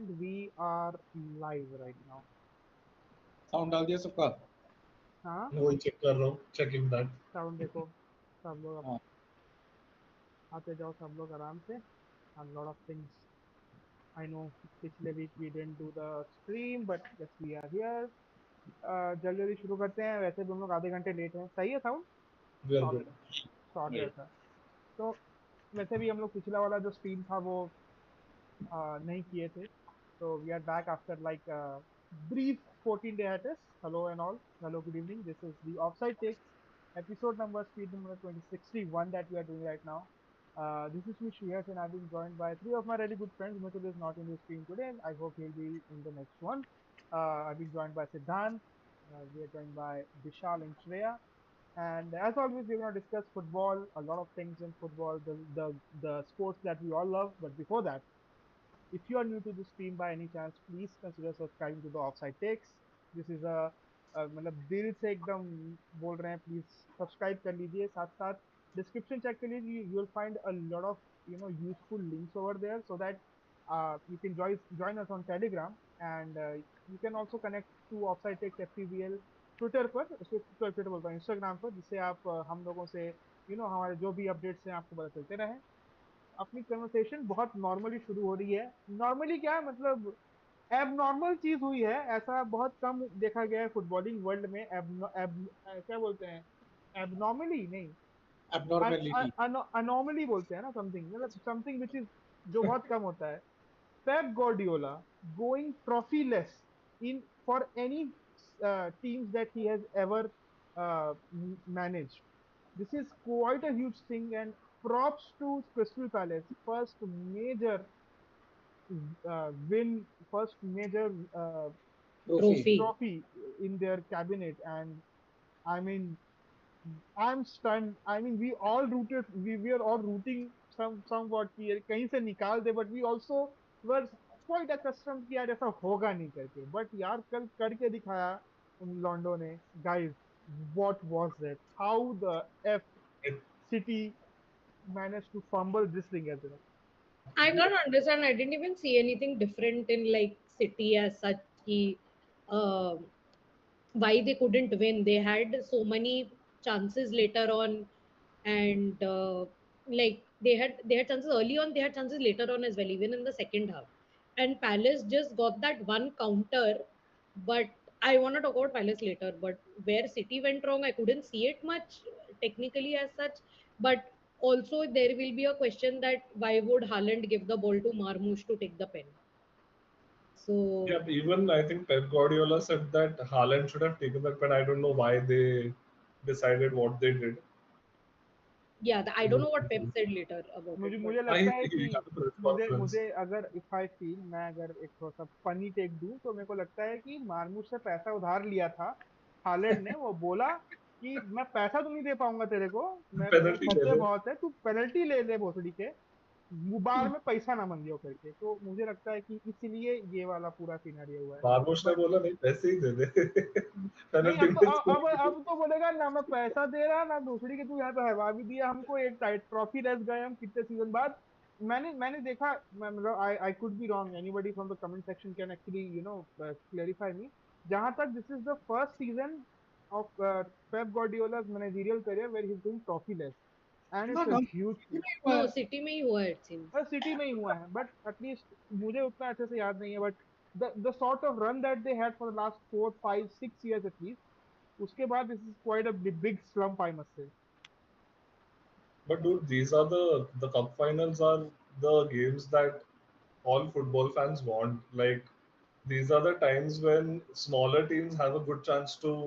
We are live right now. Sound डाल दिया सबका। हाँ, मैं वही चेक कर रहा हूँ, चेकिंग दैट। साउंड देखो। सब लोग अब हाँ, आते जाओ, सब लोग आराम से. A lot of things. I know पिछले week we didn't do the stream, but yes we are here. जल्दी जल्दी शुरू करते हैं. वैसे भी हम लोग आधे घंटे लेट हैं. सही है sound? We are good. Sorted. Sorted right. था. तो वैसे भी हम लोग पिछला वाला जो स्ट्रीम था वो नहीं किए थे. So we are back after like a brief 14-day hiatus. Hello and all. Hello, good evening. This is the Offside Takes episode number speed number 2061 that we are doing right now. This is me Shriharsh and I've been joined by three of my really good friends. Mittul is not in the stream today. I hope he'll be in the next one. I've been joined by Siddhant. We are joined by Bishal and Shreya. And as always, we're going to discuss football, a lot of things in football, the sports that we all love. But before that, if you are new to the stream by any chance, please consider subscribing to the Offside Takes. This is मतलब दिल से एकदम बोल रहे हैं, please subscribe कर लीजिए. साथ साथ डिस्क्रिप्शन चेक कर लीजिए. You will find a lot of useful links over there so that you can join us on Telegram, and you can also connect to Offside Takes FPVL Twitter पर, Twitter बोलता हूँ, Instagram पर, जिससे आप हम लोगों से हमारे जो भी अपडेट्स हैं आपको पता चलते रहे. अपनी कन्वर्सेशन बहुत नॉर्मली शुरू हो रही है. नॉर्मली क्या है, मतलब एब नॉर्मल चीज हुई है, ऐसा बहुत कम देखा गया है फुटबॉलिंग वर्ल्ड में. क्या बोलते हैं, एबनॉर्मली नहीं, एबनॉर्मेलिटी। अनॉर्मली बोलते हैं ना, समथिंग, मतलब समथिंग विच इज, जो बहुत कम होता है. पेप Guardiola going trophyless in for any teams that he has ever managed. This is quite a huge thing, and props to Crystal Palace. First major win, first major trophy. Trophy. trophy in their cabinet, and I mean, I'm stunned. I mean, we all rooted, we were all rooting somewhat कि ये कहीं से निकाल दे, but we also were quite accustomed कि यार ऐसा होगा नहीं करके. But यार कल करके दिखाया उन लोंडो ने. Guys, what was that? How the F City managed to fumble this thing as well? I can't understand. I didn't even see anything different in like City as such. Ki, uh, why they couldn't win? They had so many chances later on, and like they had chances early on. They had chances later on as well, even in the second half. And Palace just got that one counter, but I want to talk about Palace later. But where City went wrong, I couldn't see it much technically as such. But also there will be a question that why would Haaland give the ball to Marmoush to take the pen? So Yeah, even I think Pep Guardiola said that Haaland should have taken that, but I don't know why they decided what they did. yeah, I don't know what Pep said later about मुझे it, but मुझे I लगता है he कि had a press मुझे conference. मुझे अगर if I feel, मैं अगर एक थोड़ा सा फनी टेक दूं, तो मेरे को लगता है कि मार्मूश से पैसा उधार लिया था हालैंड ने. वो बोला कि मैं पैसा तो नहीं दे पाऊंगा तेरे को, मेरे पे Penalty ले खर्चे ले. बहुत है, तू पेनल्टी ले ले भोसड़ी के, बाद में पैसा ना मंगियो करके. तो मुझे लगता है कि इसलिए ये वाला पूरा सिनेरियो हुआ है. बारबोश ने बट बोला नहीं पैसे ही दे दे। नहीं, पेनल्टी अब तो में अब तो बोलेगा ना मैं पैसा दे रहा ना दूसरी के, तू यहाँ पे हवा भी दिया हमको, एक टाइट ट्रॉफी लेस गए हम कितने सीजन बाद. मैंने देखा, मतलब I could be wrong. Anybody from the comment section can actually clarify me. जहां तक this is the first season of Pep Guardiola's managerial career where he's doing trophy less, and ना it's a हम huge thing. हुआ no, है। City में ही हुआ it seems. City में ही हुआ है, बट एटलीस्ट मुझे उतना अच्छे से याद नहीं है. But the sort of run that they had for the last 4 5 6 years at least, उसके बाद this is quite a big slump, I must say. But dude, these are the cup finals are the games that all football fans want. Like these are the times when smaller teams have a good chance to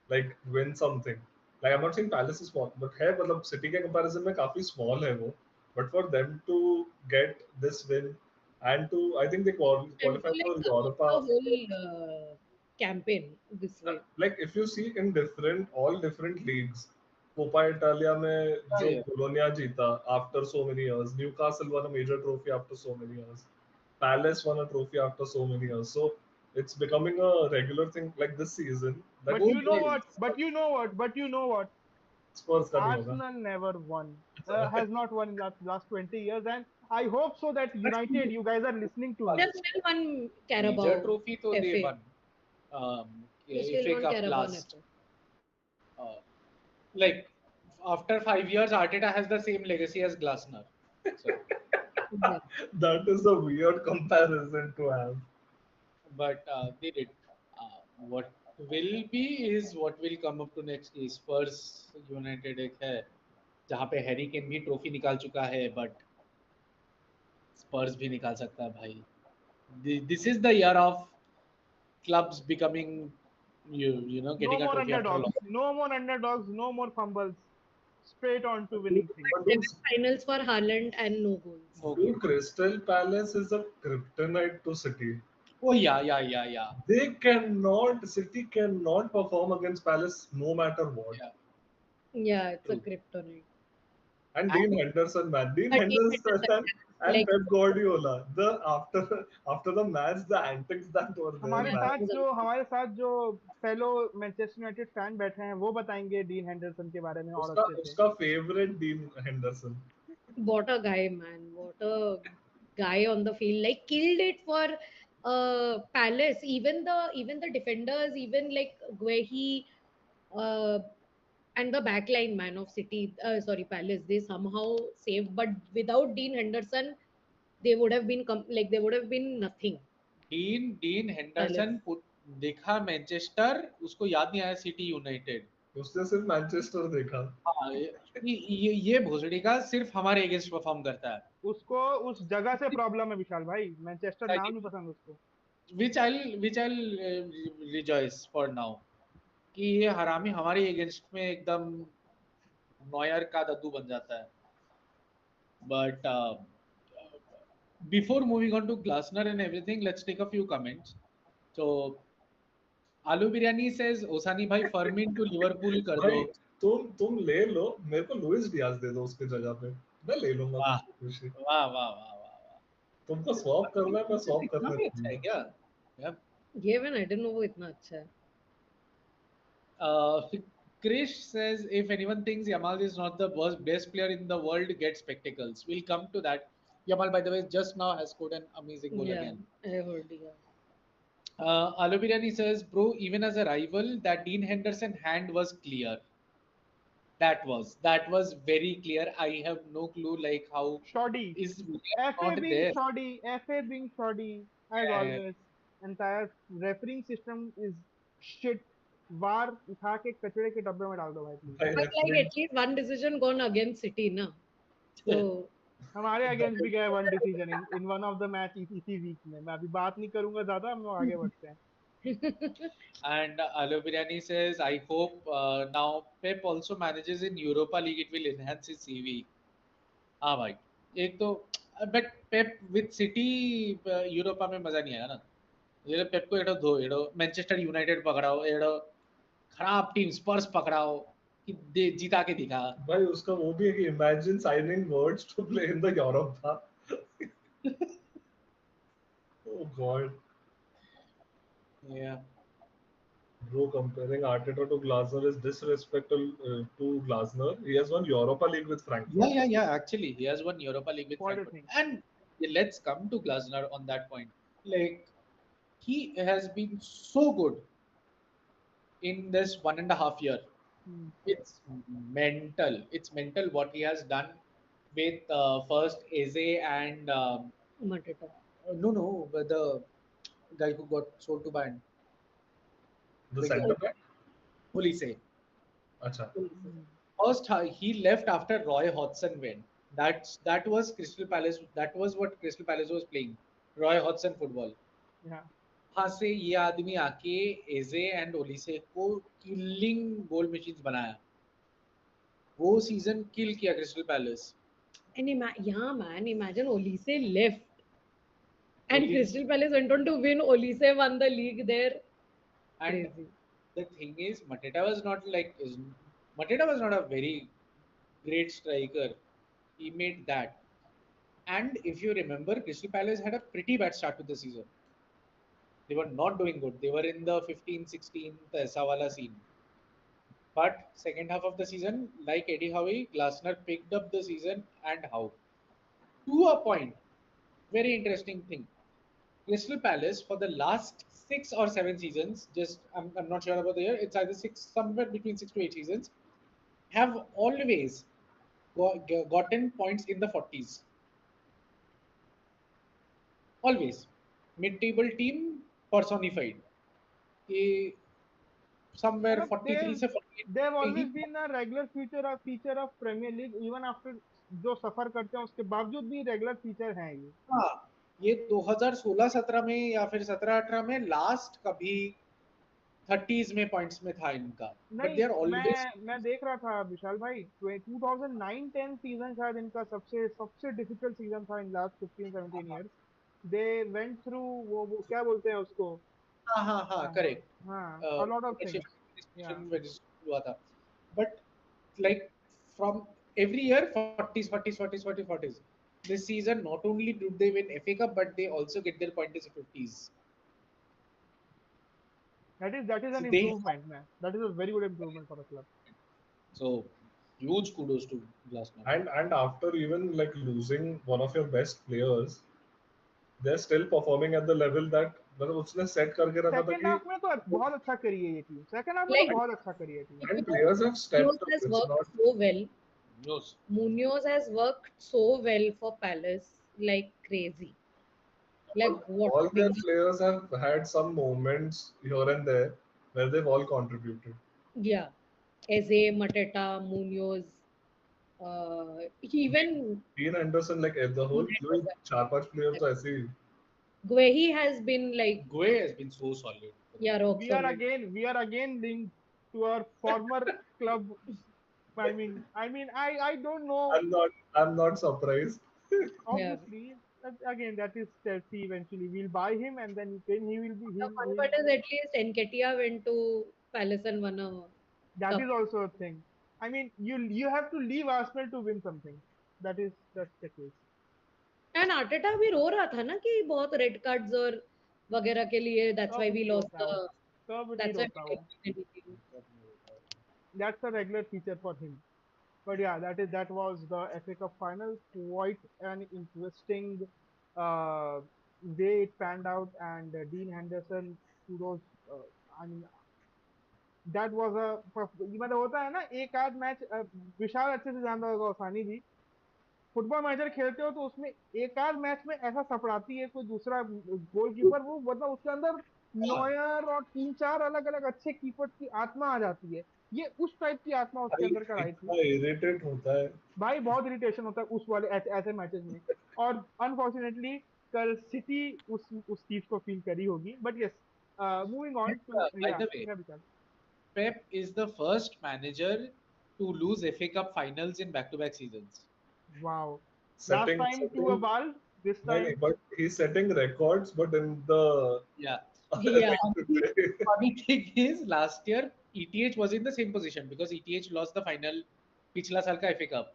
like win something. Like I'm not saying Palace is small, but है मतलब City के comparison में काफी small है वो. But for them to get this win and to I think they And to qualified like for sum up Europa. the whole campaign this way. Like if you see in all different leagues, Copa Italia में क्या जो है? Bologna जीता after so many years, Newcastle won a major trophy after so many years, Palace won a trophy after so many years. So it's becoming a regular thing like this season that But वो you know even भाई, what? But you know what? Spurs का नहीं होगा. Arsenal never won. Has not won in last 20 years, and I hope so that United, you guys are listening to me. There's still one Major Carabao trophy तो they FA. won. They still FA won Cup Carabao last. FA. Like after 5 years, Arteta has the same legacy as Glasner. So, Yeah. That is a weird comparison to have. but they did. What will be is what will come up to next is Spurs United एक है जहाँ पे Harry Kane भी trophy निकाल चुका है but स्पर्स भी निकाल सकता है भाई. This is the year of clubs becoming No getting a more trophy after a underdogs. long. No more underdogs. No more fumbles. Straight on to winning things. But Seven finals for Haaland and no goals. Okay. Crystal Palace is a kryptonite to City. Oh yeah. City cannot perform against Palace no matter what. Yeah. Yeah, it's a True. kryptonite. And Dean Henderson, man. Dean But Henderson and like Pep Guardiola. After the match, the antics that were there, हमारे man. साथ जो fellow Manchester United fan बैठे हैं वो बताएंगे dean Henderson के बारे में और अच्छे से. उसका favourite dean Henderson. what a guy, man! What a guy on the field. Like killed it for Palace. Even the defenders, even like Guehi, and the backline man of City. Sorry, Palace. They somehow saved, but without Dean Henderson, they would have been they would have been nothing. Dean Henderson देखा Manchester, उसको याद नहीं आया city United. उसने सिर्फ Manchester देखा. हाँ, ये भोसड़ी का सिर्फ हमारे अगेंस्ट परफॉर्म करता है. उसको उस जगह से प्रॉब्लम है विशाल भाई. मैनचेस्टर नाम नहीं पसंद उसको. which I'll rejoice for now कि ये हरामी हमारे अगेंस्ट में एकदम नॉयर का दद्दू बन जाता है. But before moving on to Glasner and everything, let's take a few comments. So आलू बिरयानी says ओसानी भाई फर्मिन टू लिवरपूल कर दो. तुम ले लो, मेरे को लुइस डियाज दे दो उसकी जगह पे, मैं ले लूंगा. वाह. तुमको स्वैप करना है, मैं स्वैप करना अच्छा है क्या? Yep. ये मैंने I didn't know वो इतना अच्छा है. Krish says if anyone thinks Yamal is not the best player in the world, get spectacles. We'll come to that. Yamal, by the way, just now has scored an amazing goal again. I heard. Yeah. Alobirani says, bro, even as a rival, that Dean Henderson hand was clear. That was very clear. I have no clue like how Shoddy. is FA not being there. shoddy. FA being shoddy as always. Entire refereeing system is shit. VAR उठा के कचड़े के डब्बे में डाल दो भाई please. But like at least one decision gone against City, na. So हमारे अगेंस्ट भी गए one decision in one of the match इसी वीक में. मैं अभी बात नहीं करूंगा ज्यादा, हम लोग आगे बढ़ते हैं. And Alobirani says, I hope now Pep also manages in Europa League, it will enhance his CV. हाँ भाई, एक तो but Pep with City Europa में मजा नहीं आया ना. ये पेप को एडो दो एडो मैनचेस्टर यूनाइटेड पकड़ाओ, एडो खराब टीम स्पर्स पकड़ाओ कि जीता के दिखा. भाई उसका वो भी है कि imagine signing words to play in the Europe था. Oh God. Yeah. Bro, comparing Arteta to Glasner is disrespectful to Glasner. He has won Europa League with Frankfurt. Yeah. Actually, he has won Europa League with Frankfurt. And let's come to Glasner on that point. Like, he has been so good in this 1.5 year. It's mental. It's mental what he has done with first Eze and Mateta. No, but the guy who got sold to Bayern. The centre back? Olise. Acha. First, he left after Roy Hodgson went. That was Crystal Palace. That was what Crystal Palace was playing. Roy Hodgson football. Yeah. वहाँ से ये आदमी आके एजे and Olise को killing गोल machines बनाया. वो season किल किया crystal palace. And man, imagine Olise left. And Crystal Palace went on to win. Olise won the league there. And Crazy. the thing is, Mateta was not a very great striker. He made that. And if you remember, Crystal Palace had a pretty bad start to the season. They were not doing good. They were in the 15-16 aisa wala scene. But second half of the season, like Eddie Howe, Glasner picked up the season and how. to a point. Very interesting thing. Crystal Palace for the last 6 or 7 seasons, just I'm not sure about the year. It's either six, somewhere between 6 to 8 seasons, have always gotten points in the 40s. Always. Mid-table team personified. कि somewhere मतलब 43 से 48 they've पे ही always been a regular feature of Premier League even after जो सफर करते हैं उसके बावजूद भी रेगुलर फीचर हैं ये. हाँ, ये 2016-17 में या फिर 17-18 में लास्ट कभी 30s में पॉइंट्स में था इनका, बट नहीं दे आर ऑलवेज मैं देख रहा था विशाल भाई 2009-10 सीजन शायद इनका सबसे सबसे डिफिकल्ट सीजन था in last 15-17 years. They went through वो क्या बोलते हैं उसको. हाँ हाँ हाँ करेक्ट हाँ a lot of things. Yeah. हुआ था, but like from every year 40s 40s 40s 40s 40s. This season not only did they win FA Cup but they also get their points in 50s. That is So an they improvement, man. That is a very good improvement for the club. so huge kudos to Glasgow. And after even like losing one of your best players, they're still performing at the level that मतलब उसने set करके रखा था second कि half में तो बहुत अच्छा करी है ये टीम. सेकंड हाफ में तो Like, बहुत अच्छा करी है team. and players have Munoz stepped up. has It's worked not so well. Yes. Munoz has worked so well for Palace, like crazy. Like what? all their players have had some moments here and there where they've all contributed. Yeah, Eze, Mateta, Munoz, even Dean Anderson, like the whole जो चार पांच players तो ऐसे ही Guehi has been like, Guay has been so solid. yeah, rock solid. We are again linked to our former club. I don't know. I'm not surprised. Yeah. Obviously, again that is Chelsea. Eventually, we'll buy him, and then he will be The he'll, fun he'll part is at least Nketiah went to Palace and won a that cup. is also a thing. I mean, you have to leave Arsenal to win something. That's the case. And Arteta भी रो रहा था ना कि बहुत red cards और वगैरह के लिए that's why सब we नहीं lost रोता वो. सब नहीं that's why रोता we वो. didn't win anything. That's a regular feature for him. But yeah, that was the FA Cup final. Quite an interesting uh, way it panned out, and Dean Henderson, kudos. I mean, that was a मतलब होता है ना एक आध match. विशाल अच्छे से जानता होगा ओसानी जी. फुटबॉल मैनेजर खेलते हो तो उसमें एक आध मैच में ऐसा सपड़ाती है कोई दूसरा गोलकीपर वो मतलब उसके अंदर नॉयर और तीन चार अलग अलग अच्छे कीपर्स की आत्मा आ जाती है. ये उस टाइप की आत्मा उसके अंदर कर आई थी इतना इरिटेट होता है भाई. बहुत इरिटेशन होता है उस वाले ऐसे मैचेस में. और अनफॉर्चुनेटली कल सिटी उस चीज को फील करी होगी. But yes, moving on to By the way, Pep is the first manager to lose FA Cup finals in back-to-back seasons. Wow. Last setting time to a ball, this नहीं, time but he's setting records but in the Yeah. Yeah. Funny thing is, last year ETH was in the same position because ETH lost the final पिछला साल का FA Cup,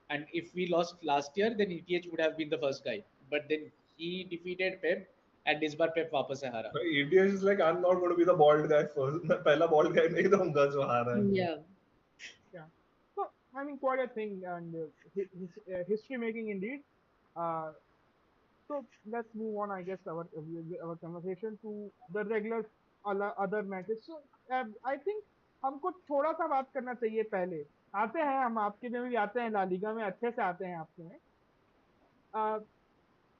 and if we lost last year, then ETH would have been the first guy. But then he defeated Pep, and इस बार Pep वापस से हारा. ETH is like I'm not going to be the bald guy first. मैं पहला bald guy नहीं रहूंगा जो हारा है. Yeah. Yeah. So, I mean, quite a thing and history making indeed. Uh, so let's move on, I guess, our conversation to the regular other matches. So I think हमको थोड़ा सा बात करना चाहिए पहले. आते हैं हम आपके में भी आते हैं, ला लीगा में अच्छे से आते हैं आपके में.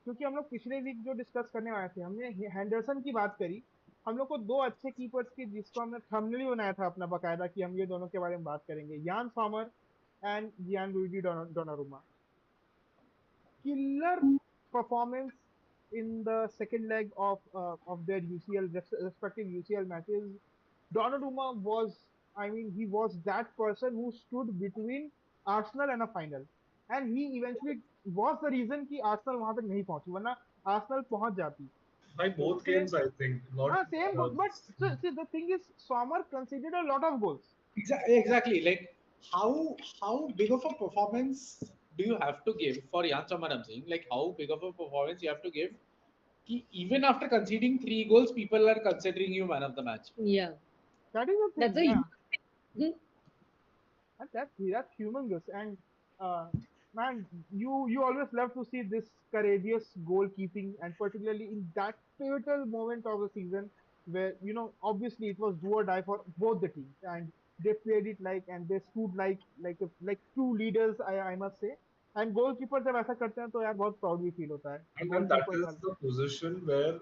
क्योंकि हम लोग पिछले वीक जो डिस्कस करने वाले थे हमने हैंडरसन की बात करी. हम लोग को दो अच्छे कीपर्स की जिसको हमने थंबनेल बनाया था अपना बकायदा कि हम ये दोनों के बारे में बात करेंगे. Yann Sommer and Gianluigi Donnarumma. Killer performance in the second leg of their UCL respective UCL matches. Donnarumma was, I mean, he was that person who stood between Arsenal and a final, and he eventually was the reason कि Arsenal वहां तक नहीं पहुंची, वरना Arsenal पहुंच जाती. By both games I think not Same, but see, the thing is, Sommer conceded a lot of goals. Exactly. Like how big of a performance do you have to give for Jan Sommer? I'm saying, like, how big of a performance you have to give कि even after conceding 3 goals, people are considering you man of the match. Yeah. That is the thing. That's a Yeah. huge thing. That's humongous. And man, you always love to see this courageous goalkeeping, and particularly in that pivotal moment of the season where obviously it was do or die for both the teams, and they played it like, and they stood like true leaders, I must say. And goalkeeper जब ऐसा करते हैं तो यार बहुत proud भी feel होता है कि And that गोलकीपर is का. the position where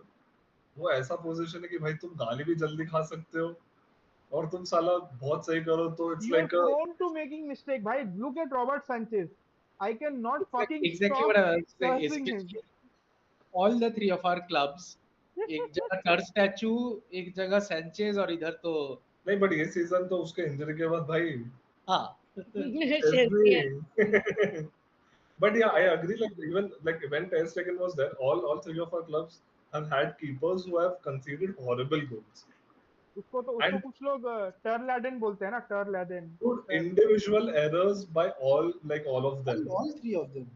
वो ऐसा पोजीशन है कि भाई तुम गाली भी जल्दी खा सकते हो और तुम साला बहुत सही करो तो it's You are like a prone to making mistake. Bhai, look at Robert Sanchez. I cannot fucking Exactly stop what I was saying. cursing him. Especially all the three of our clubs. एक जगह turf statue, एक जगह Sanchez और इधर तो नहीं but ये season तो उसके इंजरी के बाद भाई हाँ. Yeah. every but yeah, I agree. Like even like when Ter Stegen was there, all three of our clubs have had keepers who have conceded horrible goals. उसको And कुछ लोग टर्लैडन बोलते हैं ना, टर्लैडन. good individual errors by all of them. All three of them.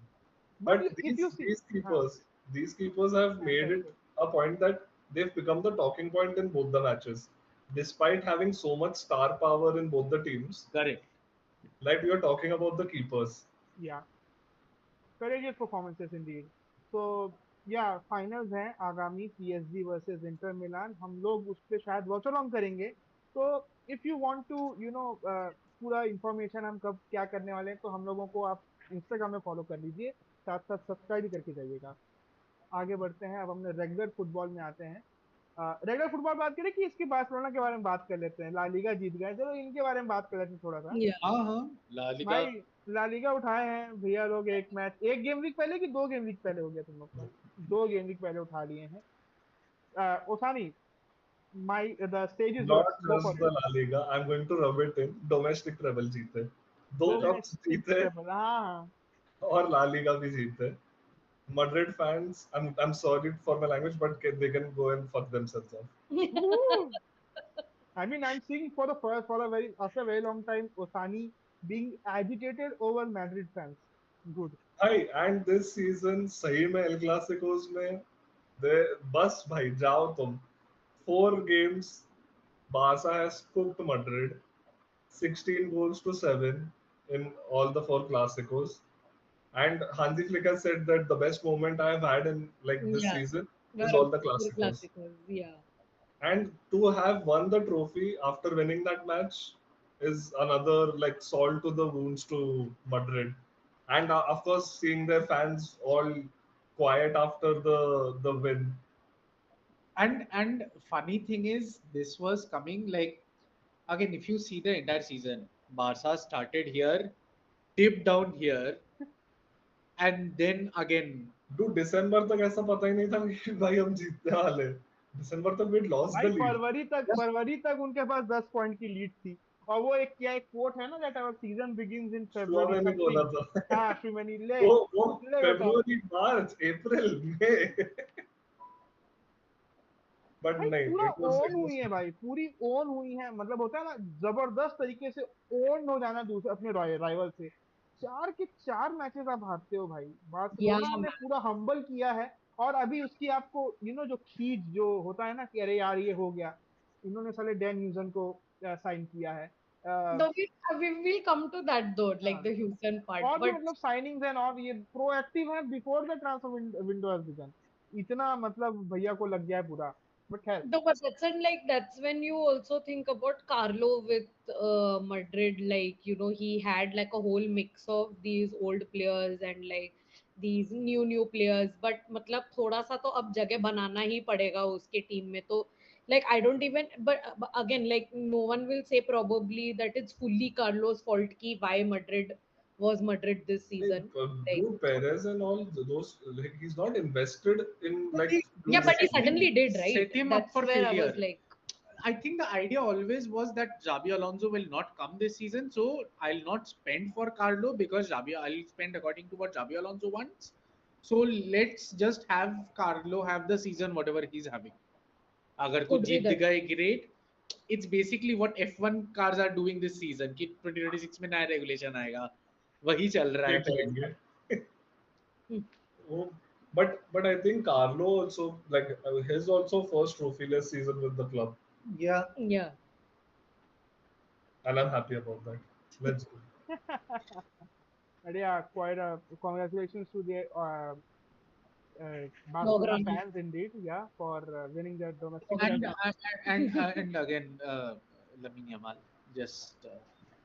But But if you see, हाँ, these keepers have made sorry, it sorry. a point that they've become the talking point in both the matches, despite having so much star power in both the teams. Correct. Like we are talking about the keepers. Yeah, courageous performances indeed. So yeah, finals हैं आगामी, PSG versus Inter Milan. हम लोग उस पे शायद watch along करेंगे. तो if you want to पूरा इंफॉर्मेशन हम कब क्या करने वाले हैं, तो हम लोगों को आप इंस्टाग्राम में फॉलो कर लीजिए, साथ साथ सब्सक्राइब भी करके जाइएगा. आगे बढ़ते हैं, अब हमने रेगुलर फुटबॉल में आते हैं. रेगुलर फुटबॉल बात करें कि इसकी बार्सिलोना के बारे में बात कर लेते हैं. ला लीगा जीत गए, चलो इनके बारे में बात कर लेते हैं थोड़ा सा. Yeah. हाँ हाँ, ला लीगा. भाई ला लीगा उठाए हैं भैया लोग, एक मैच, एक गेम वीक पहले कि 2 गेम वीक पहले हो गया तुम लोग का? 2 गेम वीक पहले उठा लिए हैं. ओसानी, my the stage is Not yours, go just for the it. La Liga. I'm going to rub it in. Domestic treble जीते, दो कप्स डोमेस्टिक जीते ट्रेबल, हाँ. और ला लीगा भी जीते. Madrid fans, I'm sorry for my language, but they can go and fuck themselves off. Woo! I mean, I'm seeing for a very after a very long time Osani being agitated over Madrid fans. Good. Hi, and this season सही में El Clasicos में दे बस भाई जाओ तुम. 4 games, Barca has cooked Madrid, 16 goals to 7 in all the 4 Clásicos. And Hansi Flick has said that the best moment I have had in like this Yeah. season is Well, all the the Clásicos. classicals. Yeah. And to have won the trophy after winning that match is another like salt to the wounds to Madrid. And of course, seeing their fans all quiet after the win. And funny thing is, this was coming like again. If you see the entire season, Barca started here, dipped down here, and then again. Dude, दिसंबर तक ऐसा पता ही नहीं था कि भाई हम जीतने वाले हैं. दिसंबर तक we lost भाई the lead. फरवरी तक उनके पास 10 पॉइंट की लीड थी. और वो एक कोट है ना, that our season begins in शुआ फरवरी मैंने बोला समथिंग. था. हाँ, श्रीमनी ले वो ले बताओ. फरवरी मार्च अप्रैल मई. But भाई नहीं, पूरा it ओन was हुई है भाई, पूरी ओन हुई है. मतलब होता है ना, जबरदस्त तरीके से ओन हो जाना दूसरे अपने राइवल से. 4 के 4 मैचेस आप हारते हो भाई. Yeah, बार्सिलोना ने man. पूरा हम्बल किया है. और अभी उसकी आपको जो खींच जो होता है ना कि अरे यार ये हो गया, इन्होंने साले डैन न्यूजन को साइन किया है. No, we will come to that though, like हाँ, the Houston part. और भी But मतलब साइनिंग्स एंड और ये प्रोएक्टिव है before the transfer window has begin. इतना मतलब भैया को लग गया है पूरा. बट खैर, no, but that's when you also think about Carlo with Madrid. Like, he had like a whole mix of these old players and like these new players. But मतलब थोड़ा सा तो अब जगह बनाना ही पड़ेगा उसके टीम में. तो like I don't even, but again, like no one will say probably that it's fully Carlo's fault ki why Madrid was Madrid this season. Like, Dude, Perez and all those, like he's not invested in But like yeah, doing but he set him, suddenly did, right? set him up That's for where I was failure. like, I think the idea always was that Xabi Alonso will not come this season, so I'll not spend for Carlo because I'll spend according to what Xabi Alonso wants. So let's just have Carlo have the season whatever he's having. अगर तो could be Jeet that. गए great. It's basically what F1 cars are doing this season कि 2026 में नया regulation आएगा, वही चल रहा है देख Perez लेंगे. का. Oh, but I think Carlo also like his also first trophyless season with the club, Yeah. Yeah. and I'm happy about that. Let's go. And yeah, quite a congratulations to the Barcelona Logran. fans indeed, yeah, for winning their domestic And derby. and again, Lamine Yamal just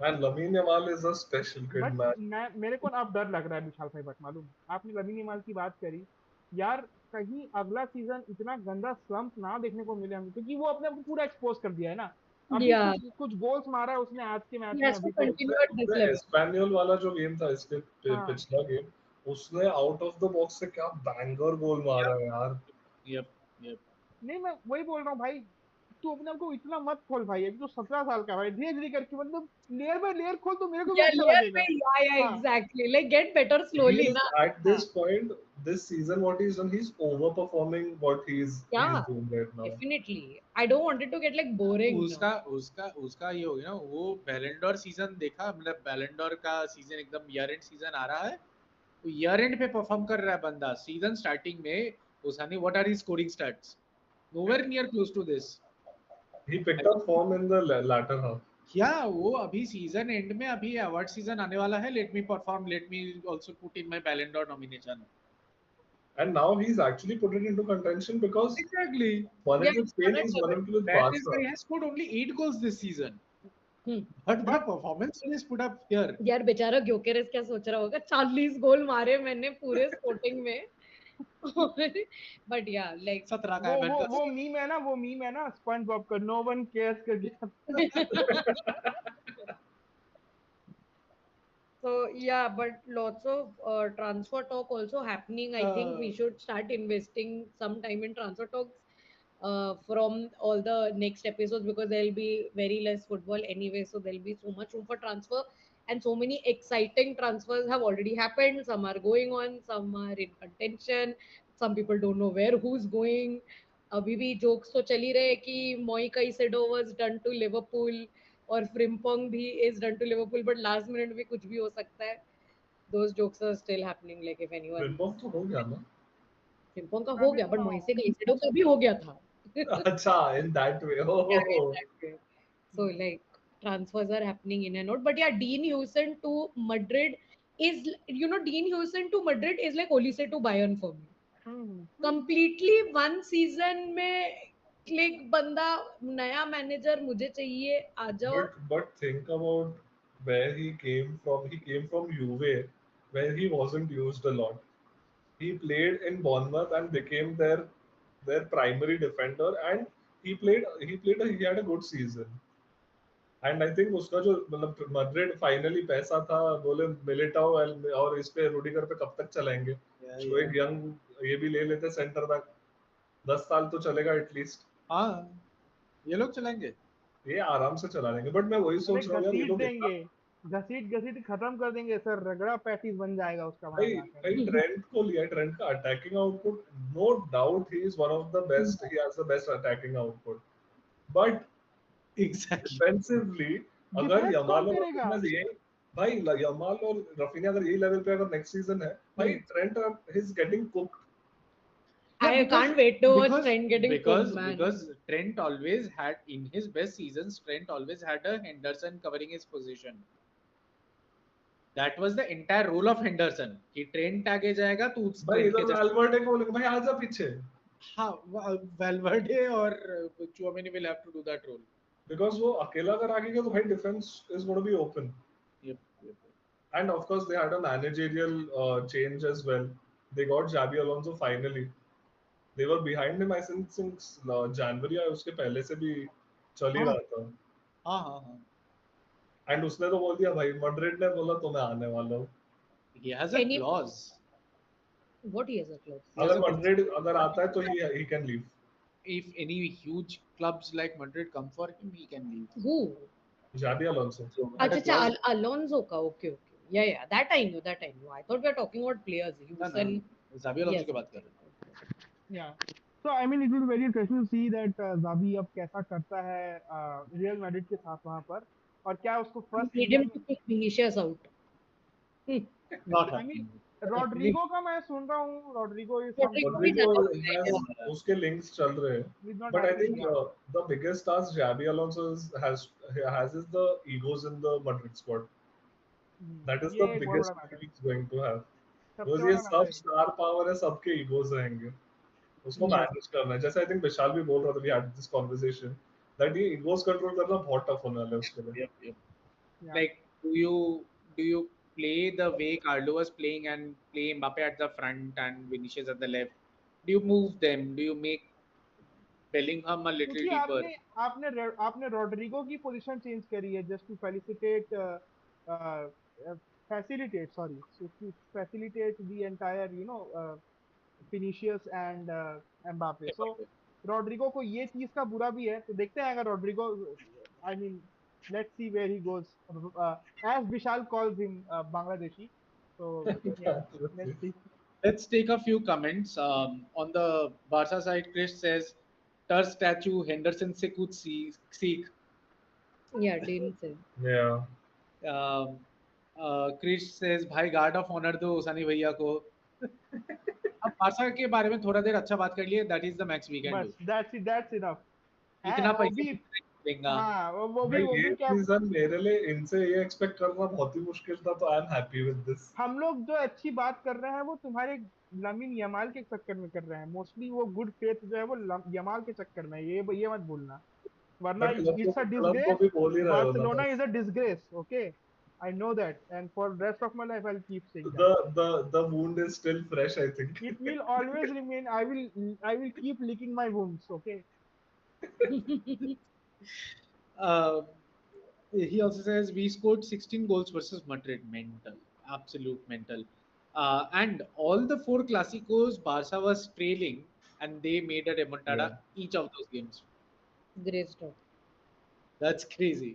And Lamine Yamal is a special kid, but man. मैं मेरे को ना अब डर लग रहा है विशाल भाई, बट मालूम आपने लमीन यमाल की बात करी यार, कहीं अगला सीजन इतना गंदा स्लम्प ना देखने को मिले हमें, क्योंकि वो अपने आप को पूरा एक्सपोज कर दिया है ना। अभी Yeah, कुछ कुछ गोल्स मारा है उसने आज के मैच he में has to अभी तो। continue at this उसने level. एस्पेन्योल वाला जो गेम था, इसके हाँ पिछला गेम, उसने आउट ऑफ द बॉक्स से क्या बैंगर गोल मारा है यार। yep yep. नहीं, मैं वही बोल रहा हूँ भाई, तू अपने आप को इतना मत खोल भाई, अभी तो 17 साल का है भाई, धीरे धीरे करके मतलब लेयर बाय लेयर खोल तो मेरे को भी Yeah, अच्छा layer लगेगा। by yeah, हाँ exactly. Like get better He slowly, is na. at हाँ this point, this season, what he's done, he's overperforming what he's Yeah, doing right now. definitely. I don't want it to get like boring now. उसका उसका उसका ये हो गया ना, वो Ballon d'Or season देखा, मतलब बैलेंडोर का सीजन एकदम ईयर एंड सीजन आ रहा है, तो ईयर एंड पे परफॉर्म कर रहा है बंदा। सीजन स्टार्टिंग में ओसानी, what are his scoring stats? Nowhere near close to this. He picked up form in the latter half. क्या वो अभी सीजन एंड में, अभी अवार्ड सीजन आने वाला है, let me perform, let me also put in my Ballon d'Or nomination. And now he's actually put it into contention because Exactly. won Yeah, it with he's done Spain, it he's won well. it with Man, this Barca. guy has scored only 8 goals this season. Hmm. But the but performance he has put up here. यार बेचारा Gyokeres क्या सोच रहा होगा, 40 गोल मारे मैंने पूरे sporting में। बट या लाइक 17 का वो है वो मैंने वो मीम है ना, वो मीम है ना स्पंज बॉब का, नो वन केयर्स करके। so yeah, but lots of transfer talk also happening. I think we should start investing some time in transfer talks from all the next episodes, because there'll be very less football anyway, so there'll be so much room for transfer, and so many exciting transfers have already happened. Some are going on, some are in contention, some people don't know where who's going. अभी भी jokes तो चल ही रहे कि Moi Caicedo was done to Liverpool और Frimpong भी is done to Liverpool, but last minute में कुछ भी हो सकता है। Those jokes are still happening, like if anyone. Frimpong तो हो गया ना? फ्रिम्पोंग का हो अभी गया, तो बट हाँ। मोइसे काइसेडो का भी हो गया था। अच्छा, in that way. Yeah, in Oh. that way. So like transfers are happening in and out. But yeah, Dean Houston to Madrid is, you know, Dean Houston to Madrid is like Olise to Bayern for me. Completely one season में click बंदा, नया manager मुझे चाहिए, आ जाओ। But think about where he came from. He came from Juve, where he wasn't used a lot. He played in Bournemouth and became their primary defender, and he had a good season. And I think उसका जो मतलब Madrid finally पैसा था, बोले Militão और इस पे Rudiger पे कब तक चलाएंगे, तो एक यंग ये भी ले लेते सेंटर बैक, 10 साल तो चलेगा एटलीस्ट। हाँ, ये लोग चलाएंगे, ये आराम से चला लेंगे। बट मैं वही सोच रहा हूँ यार, ये घसीट लोग देंगे, घसीट घसीट खत्म कर देंगे सर, रगड़ा पैटीज बन जाएगा उसका वहां भाई जाकर। भाई ट्रेंट को लिया, ट्रेंट का attacking output no doubt he is one of the best, he has the best attacking output, but exactly. Defensively अगर डिफेंस यमाल कौन और करेगा? रफीना ये भाई, यमाल और रफीना अगर यही लेवल पे अगर नेक्स्ट सीजन है भाई, Trent is getting cooked. I can't wait to watch Trent getting cooked, man. Because Trent always had, in his best seasons, Trent always had a Henderson covering his position. That was the entire role of Henderson कि Trent आगे जाएगा तो उस भाई Trent के इधर वैल्वर्डे को बोलेंगे भाई आजा पीछे, हाँ, Valverde और Chouameni will have to do that role. Because वो अकेला अगर आगे गया तो भाई defence is gonna be open. Yep. And of course they had a managerial change as well, they got Xabi Alonso finally. They were behind him I think since January, या उसके पहले से भी चल ही रहा था। हाँ। एंड उसने तो बोल दिया भाई, मैड्रिड ने बोला तो मैं आने वाला हूँ। He has a clause. What he has a clause? अगर मैड्रिड अगर आता है तो he can leave. If any huge clubs like Madrid come for him, he can leave. Who? Xabi Alonso. अच्छा, Alonso का, okay. Yeah, that I know. I thought we were talking about players. Houston. Xabi Alonso की बात कर रहे हैं। Yeah. So I mean it will be very interesting to see that Zabi अब कैसा करता है रियल मैड्रिड के साथ वहां पर, और क्या उसको first Need him to kick Vinicius out. Not I mean Rodrigo का मैं सुन रहा हूँ, रॉड्रिगो इज रॉड्रिगो उसके लिंक्स चल रहे हैं, but I think yeah. the biggest task Xabi Alonso has is the egos in the Madrid squad. That is ये the एक बहुत biggest बड़ा मैटर है, issue he's going to have. सबसे Because ये बड़ा सब मैटर है। स्टार पावर है, सबके ईगोज रहेंगे, उसको Yes. मैनेज करना है. जैसे आई थिंक विशाल भी बोल रहा था, we had this conversation that ये ईगोज कंट्रोल करना बहुत टफ होने वाला है उसके लिए. Yep. Yeah. Like, do you play the way Carlo was playing and play Mbappe at the front and Vinicius at the left? Do you move them? Do you make Bellingham a little क्योंकि deeper? आपने Rodrigo की position change करी है just to facilitate the entire Vinicius and Mbappe. So Rodrigo को ये चीज का बुरा भी है, तो देखते हैं अगर Rodrigo, I mean let's see where he goes, as Vishal calls him Bangladeshi. So yeah, let's see. Let's take a few comments. On the Barca side, Chris says, "Ter statue Henderson se kuch seek." Yeah, Dean said. Yeah. Um, Chris says, "भाई guard of honour दो ओसानी भैया को." अब Barça के बारे में थोड़ा देर अच्छा बात कर लिए. That is the max we can do. बस that's enough. इतना वो पैसा भी, देंगे. हाँ वो भाई भी ये क्या, सीजन मेरे लिए इनसे ये एक्सपेक्ट करना बहुत ही मुश्किल था, तो I am happy with this. हम लोग जो अच्छी बात कर रहे हैं वो तुम्हारे लमीन यमाल के चक्कर में कर रहे हैं. मोस्टली वो गुड फेथ जो है वो यमाल के चक्कर में है. ये मत भूलना, वरना बट इट्स अ क्लब को डिसग्रेस. भी बोल ही रहे हो ना. Barcelona is a disgrace. Okay, I know that, and for rest of my life I will keep saying that. The wound is still fresh, I think. It will always remain. I will keep licking my wounds. Okay. Uh, he also says we scored 16 goals versus Madrid. Mental, absolute mental. And all the four Clásicos, Barca was trailing, and they made a remontada each of those games. Great stuff. That's crazy.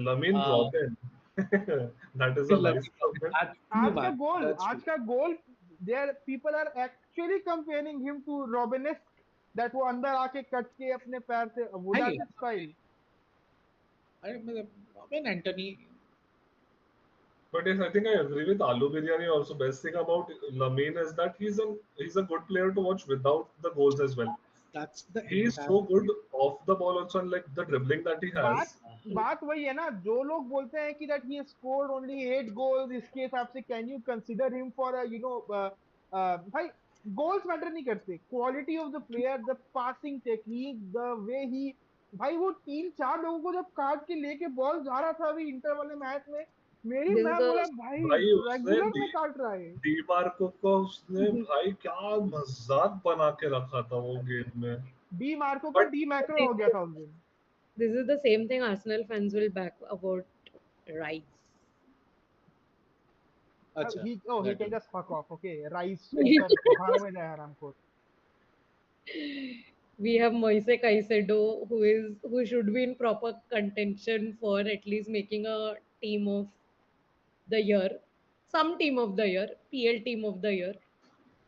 Lamine Robin. That is a nice comment. आज का गोल there people are actually comparing him to Robinesque, that वो अंदर आके cut के अपने पैर से, वो that style. Robin Anthony. But yes, I think I agree with Alu Biryani also. Best thing about Lamine is that he's a good player to watch without the goals as well. He's so good off the ball also, and like the dribbling that he has. बात वही है ना, जो लोग बोलते हैं कि that he has scored only 8 goals, इसके हिसाब से can you consider him for a भाई goals matter नहीं करते, quality of the player, the passing technique, the way he, भाई वो 3-4 लोगों को जब काट के लेके बॉल जा रहा था अभी इंटर वाले मैच में, मैं बोला भाई रेगुलर में काट रहा है. डी मार्को को उसने भाई क्या मजाक बना के रखा था वो गेम में. डी मार्को का डी मैक्रो हो गया था उस दिन. This is the same thing Arsenal fans will back about Rice. He can just fuck off. Okay, Rice. We have Moise Caicedo, who should be in proper contention for at least making a team of the year, some team of the year, PL team of the year,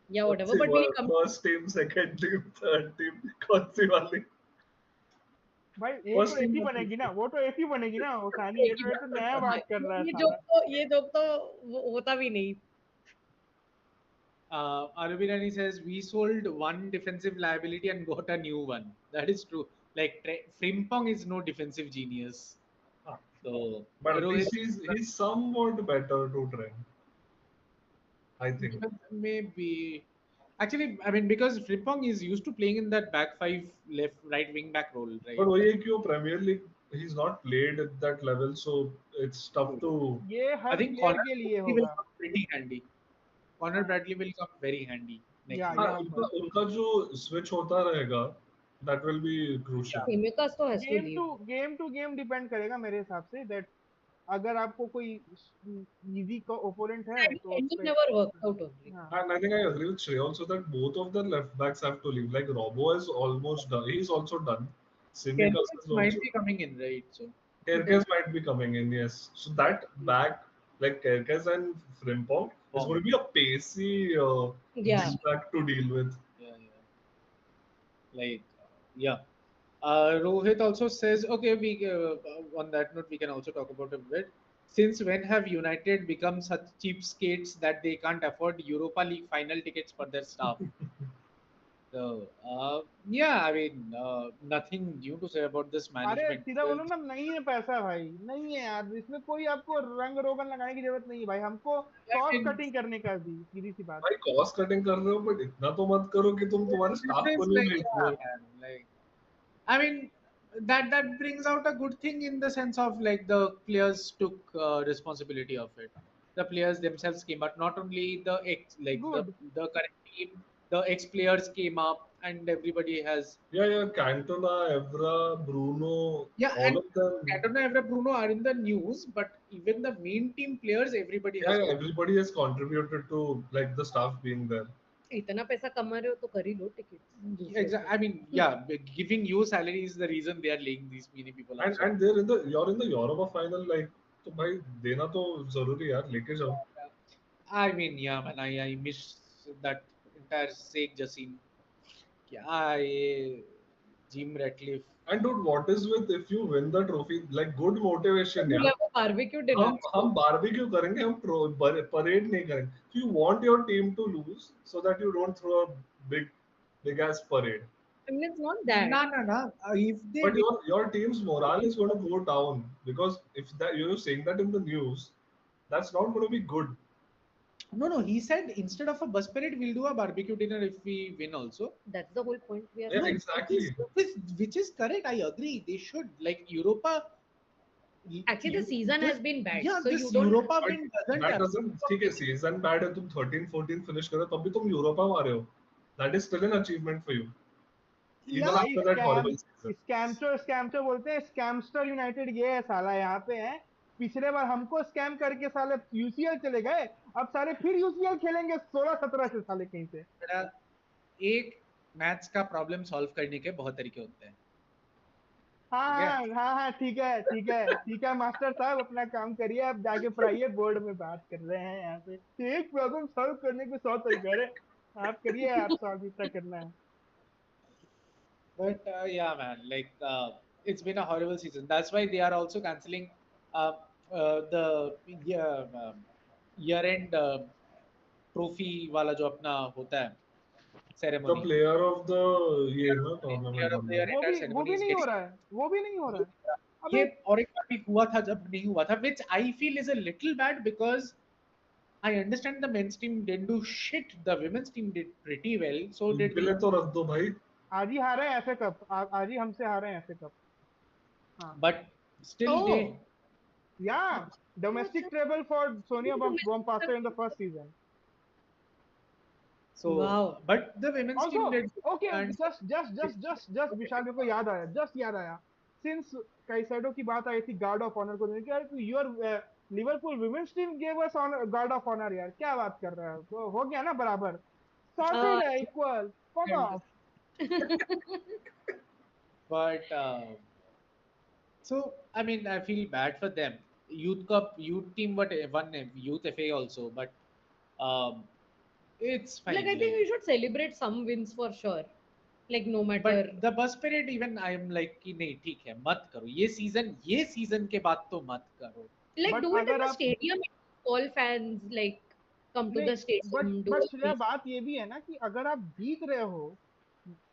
yeah, whatever. But we'll come. First team, second team, third team, कौन सी वाली? भाई वो तो ऐसी बनेगी ना, ओसानी ये तो नया बात कर रहा है साला. ये जोक तो होता भी नहीं. Arubirani says we sold one defensive liability and got a new one. That is true. Like Frimpong is no defensive genius. So, but he's somewhat better to train, I think. Maybe. Actually, I mean, because Frimpong is used to playing in that back five, right wing back role, right? But वही है कि वो Premier League, he's not played at that level, so it's tough to. I think Connor Bradley will come pretty handy. Connor Bradley will come very handy. उनका जो switch होता रहेगा, that will be crucial. Simicas तो has to leave. Game to game depend करेगा मेरे हिसाब से, that अगर आपको कोई easy का opponent है तो it never works out only. And I think I agree with Shreya also that both of the left backs have to leave. Like Robbo is almost done. He's also done. Simicas might be coming in, right? So Kerkez might be coming in, yes. So that back, like Kerkez and Frimpong, is going to be a pacey back to deal with. Yeah. Rohit also says, okay, we on that note, we can also talk about a bit. Since when have United become such cheapskates that they can't afford Europa League final tickets for their staff? So, yeah, I mean, nothing new to say about this अरे management. सीधा बोलो ना, नहीं है पैसा भाई, नहीं है यार, इसमें कोई आपको रंग रोगन लगाने की जरूरत नहीं है भाई, हमको I कॉस्ट mean, कटिंग करने का दी, सीधी सी बात। भाई कॉस्ट कटिंग कर रहे हो बट इतना तो मत करो कि तुम तुम्हारे this स्टाफ को is नहीं like, भेज yeah, रहे हो। man, like, I mean, that brings out a good thing in the sense of like the players took responsibility of it. The players themselves came, but not only the ex, like good, the current team, the ex players came up, and everybody has. Yeah, Cantona, Evra, Bruno, Yeah, all and of them. Cantona, Evra, Bruno are in the news, but even the main team players, everybody has. Yeah, everybody has contributed to like the staff being there. इतना पैसा कमा रहे हो तो कर ही लो ticket दूसरे Exactly. I mean, yeah, giving you salary is the reason they are laying these many people And outside. and they're in the you're in the Europa final like तो भाई देना तो जरूरी यार लेके जाओ. I mean, yeah, man, I miss that entire Sheikh Jassim. क्या ये Jim Ratcliffe. And dude, what is with if you win the trophy like good motivation we'll यार. have a barbecue dinner. हम बारबेक्यू करेंगे, हम parade नहीं करेंगे. So you want your team to lose so that you don't throw a big ass parade. I mean, it's not that. No. If they But win, your team's morale is going to go down because if that you're saying that in the news, that's not going to be good. no, he said instead of a bus parade, we'll do a barbecue dinner if we win also. That's the whole point we are Yeah, saying. exactly. Which is correct. I agree. They should like Europa. Actually, the season has been bad. Yeah, so this you don't. Europa But win doesn't. that doesn't ठीक है season bad है तुम 13-14 finish करो तब भी तुम Europa में आ रहे हो. That is still an achievement for you. Even Yeah, after that horrible season. Scamster बोलते हैं, स्कैमस्टर यूनाइटेड ये है साला, यहाँ पे है, पिछले बार हमको स्कैम करके साले यूसीएल चले गए, अब साले फिर यूसीएल खेलेंगे 16-17 से साले कहीं से। एक मैथ्स का प्रॉब्लम सॉल्व करने के बहुत तरीके होते हैं. हाँ ठीक है मास्टर साहब, अपना काम करिए, आप जाके पढ़ाइए, बोर्ड में बात कर रहे हैं यहाँ पे, एक प्रॉब्लम सॉल्व करने के 100 तरीके है, आप करिए, आप सॉल्व जितना करना है। But yeah, man, like it's been a horrible season. That's why they are also cancelling the year-end trophy वाला जो अपना होता है The ceremony. player of the year ना Player tournament of the year वाला. entire वो ceremony भी is नहीं getting. हो रहा है, वो भी नहीं हो रहा है। ये अबे और एक बार भी हुआ था जब नहीं हुआ था, which I feel is a little bad because I understand the men's team didn't do shit. The women's team did pretty well. So did इनके लिए तो रख दो भाई. आज ही हारे हैं एफए कप, आज ही हमसे हारे हैं एफए कप। हाँ but still Oh. they. Yeah, domestic treble for Sonia Bompasta in the first season. So, Wow. but the women's team Also, did. okay, and just विशाल, मेरे को याद आया, just याद आया, since कैसेडो की बात आई थी गार्ड ऑफ ऑनर को देने की, यार your Liverpool women's team gave us guard of honour, यार क्या बात कर रहा है, तो हो गया ना बराबर, सॉर्टेड है, equal, fuck off. but so I mean I feel bad for them. Youth Cup, youth team, but won Youth FA also, but um, it's fine. Like I think we should celebrate some wins for sure. Like no matter. but the bus parade even I'm like कि नहीं ठीक है मत करो ये season के बाद तो मत करो. Like But do it in अगर the आप- stadium. All fans like come to the stadium. do but all Shreya, these- बात ये भी है ना कि अगर आप जीत रहे हो,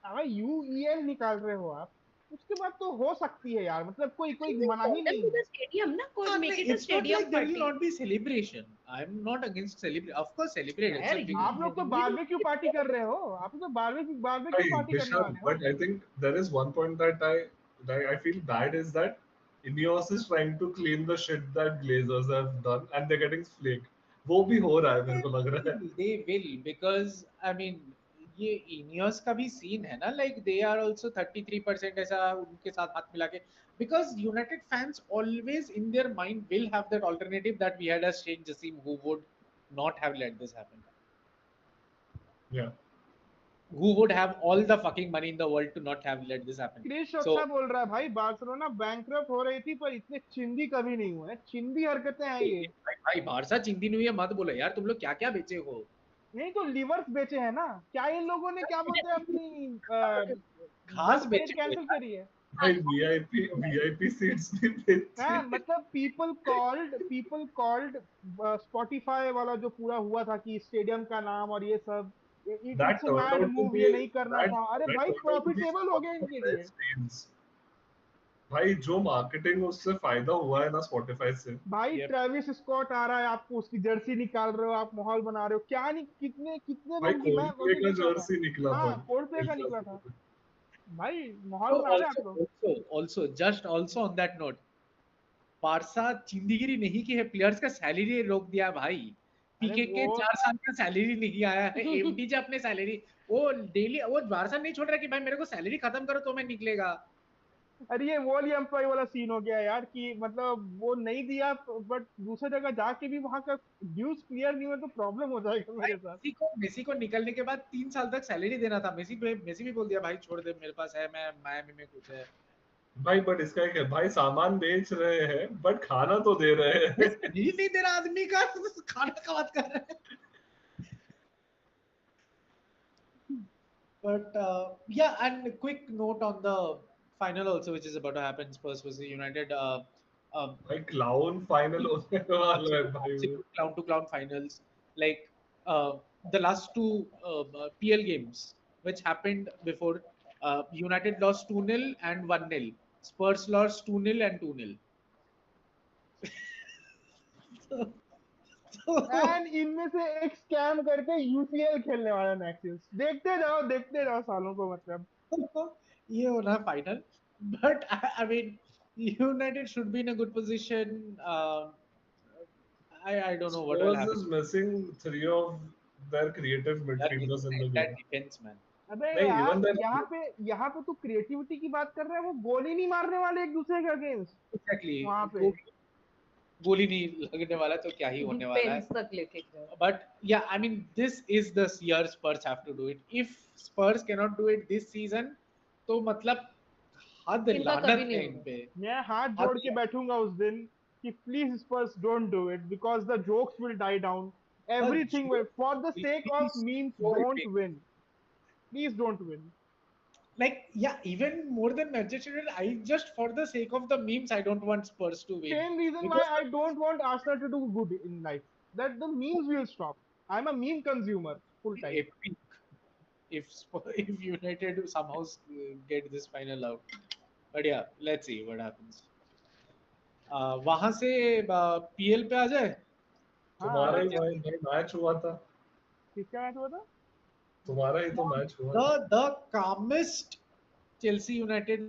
अगर यूईएल निकाल रहे हो आप, उसके बाद तो हो सकती है यार, मतलब कोई मना ही Come नहीं to है। the stadium, na? No, Make it a it's not stadium like there will party. not be celebration. I'm not against celebration. Of course, celebrate. It's a यार, big- आप लोग तो बारबेक्यू पार्टी कर रहे हो, आप तो बारबेक्यू Hey, पार्टी करने Bishal, वाले हो। but I think there is one point that I feel bad is that Ineos is trying to clean the shit that Glazers have done and they're getting flaked. वो भी हो रहा है मेरे को लग रहा है. They will because I mean ये Ineos का भी सीन है ना, like they are also 33% ऐसा उनके साथ हाथ मिला के, because United fans always in their mind will have that alternative that we had as Sheikh Jassim who would not have let this happen, Yeah. who would have all the fucking money in the world to not have let this happen. Krrish So अच्छा बोल रहा है भाई, Barcelona bankrupt हो रही थी पर इतने चिंदी कभी नहीं हुए, चिंदी हरकतें हैं ये। भाई बारसा चिंदी नहीं है मत बोलो यार, तुम लोग क्या क्या बेचे हो. नहीं तो लिवर्स बेचे हैं ना, क्या इन लोगों ने क्या बोलते हैं अपनी खास बेचे कैंसिल करी है। भाई VIP seats भी बेचे. हाँ मतलब पीपल कॉल्ड स्पॉटिफाई वाला जो पूरा हुआ था कि स्टेडियम का नाम और ये सब, That it's turned mad out to move, be ये नहीं करना that था। अरे that भाई turned out to be profitable हो one गया of इनके the लिए। best deals. भाई जो मार्केटिंग उससे फायदा हुआ है ना स्पॉटिफाई से। भाई Yep. ट्रेविस स्कॉट आ रहा है, आपको उसकी जर्सी निकाल रहे हो, आप माहौल बना रहे हो, क्या नहीं, कितने कितने भाई लोग की, मैं कोल्ड वो भी का देख रहा था। जर्सी निकला था हाँ, कोल्ड प्ले एल का निकला था। क्लासिको में। भाई माहौल So बना रहे हैं आप लोग। also on that note, Barca चिंदीगिरी नहीं की है, प्लेयर्स का सैलरी रोक दिया भाई। अरे पीके के वो 4 साल का सैलरी नहीं आया है, एमडी जो अपने सैलरी वो डेली वो बारसा नहीं छोड़ रहा कि भाई मेरे को सैलरी खत्म करो तो मैं निकलेगा। अरे ये वो वाली एम्प्लॉय वाला सीन हो गया यार, कि मतलब वो नहीं दिया, बट दूसरी जगह जाके भी वहां का ड्यूज क्लियर नहीं हुआ तो प्रॉब्लम हो जाएगा भाई मेरे साथ। मेसी को निकलने के बाद 3 साल तक सैलरी देना था। मेसी भी बोल दिया भाई छोड़ दे, मेरे पास है, मैं मायामी में कुछ है। भाई बट इसका क्या, भाई सामान बेच रहे हैं बट खाना तो दे रहे हैं। सैलरी नहीं दे रहा आदमी का, खाना का बात कर रहे हैं। But yeah, and quick note on the final also, which is about to happen, Spurs versus United. भाई क्लाउन फाइनल होने वाला है भाई वो। Clown to clown finals, like the last two PL games which happened before. United lost 2-0 and 1-0. Spurs lost 2-0 and 2-0. And इनमें से एक scam करके यूसीएल खेलने वाला नेक्सस, देखते जाओ सालों को, मतलब। ये होना final, but I mean United should be in a good position. I don't know what will Spurs happen. is missing three of their creative midfielders in the That game. depends, man. अबे नहीं यार, even their यहाँ पे तो creativity की बात कर रहे हैं, वो गोल ही नहीं मारने वाले एक दूसरे के अगेंस्ट Exactly. वहां पे। गोली नहीं लगने वाला तो क्या ही होने वाला है। पेंस तक लेके गए। But yeah, I mean this is the year Spurs have to do it. If Spurs cannot do it this season, तो मतलब हद इनका लानत कभी है नहीं इन होगा। पे। मैं हाथ जोड़ के बैठूंगा उस दिन कि please Spurs don't do it, because the jokes will die down, everything will, for the sake of memes, don't win, please don't win. Like yeah, even more than Manchester United, I just for the sake of the memes, I don't want Spurs to win. Same reason why I don't want Arsenal to do good in life, that the memes will stop. I'm a meme consumer full time. Epic if United somehow get this final out. But yeah, let's see what happens. वहां से PL पे आ जाए। तुम्हारा ही हाँ, भाई match हुआ था, किसका मैच हुआ था? तुम्हारा ही तो मैच हुआ था। The calmest Chelsea United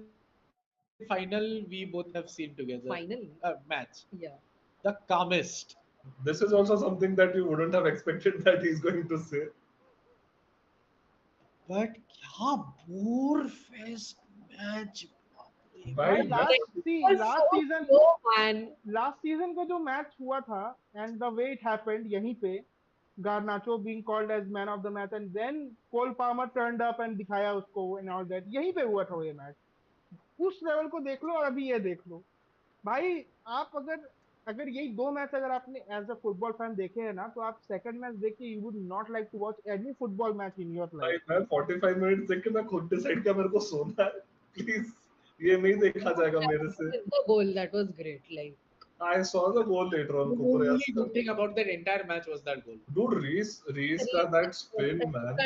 final we both have seen together. Final? Match. Yeah. The calmest. This is also something that you wouldn't have expected that he's going to say. But क्या bore fest match. भाई last season का जो match हुआ था, and the way it happened, यहीं पे Garnacho being called as man of the match, and then Cole Palmer turned up and दिखाया उसको एंड ऑल दैट, यहीं पे हुआ था ये मैच। उस लेवल को देख लो और अभी ये देख लो भाई। आप अगर यही दो मैच अगर आपने एज अ फुटबॉल फैन देखे हैं ना, तो आप सेकंड मैच देख के you would not like to watch any football match in your भाई लाइफ। मैं 45 मिनट देख के मैं खुद डिसाइड किया मेरे को सोना है, प्लीज ये नहीं देखा जाएगा मेरे से। The goal that was great. Like I saw the goal later on. The only good thing about that entire match was that goal. Dude, Reese का that spin, man.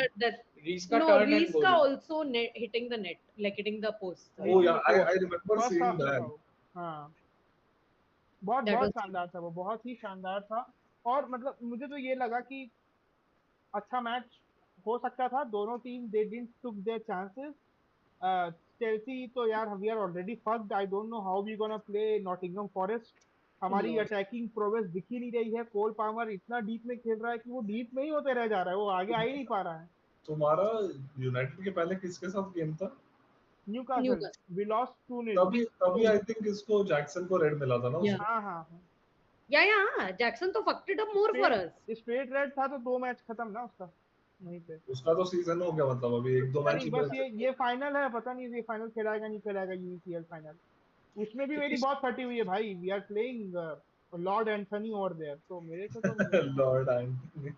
Reese ka no, turn and Reese goal. ka also hitting the net, like hitting the post. Oh yeah, I remember seeing that. हाँ, बहुत शानदार था वो, बहुत ही शानदार था। और मतलब मुझे तो ये लगा कि अच्छा मैच हो सकता था। दोनों team they didn't took their chances. Chelsea तो यार we are already fucked, I don't know how we gonna play Nottingham Forest. हमारी अटैकिंग प्रोग्रेस दिख ही नहीं रही है। कोल पामर इतना डीप में खेल रहा है कि वो डीप में ही होते रह जा रहा है, वो आगे आ ही नहीं पा रहा है। तुम्हारा यूनाइटेड के पहले किसके साथ गेम था? Newcastle, we lost 2-0। तभी आई थिंक इसको जैक्सन को रेड मिला था ना उसमें। हाँ Yeah, Jackson तो fucked it up more for us. Straight red था तो 2 मैच खत्म ना उसका वहीं पे। उसका तो सीजन हो गया, मतलब अभी 1-2 मैच ही बस ये फाइनल है, पता नहीं ये फाइनल खेलाएगा नहीं खेलाएगा यूसीएल फाइनल। उसमें भी मेरी बहुत फटी हुई है भाई। We are playing Lord Anthony over there, तो मेरे को तो Lord Anthony.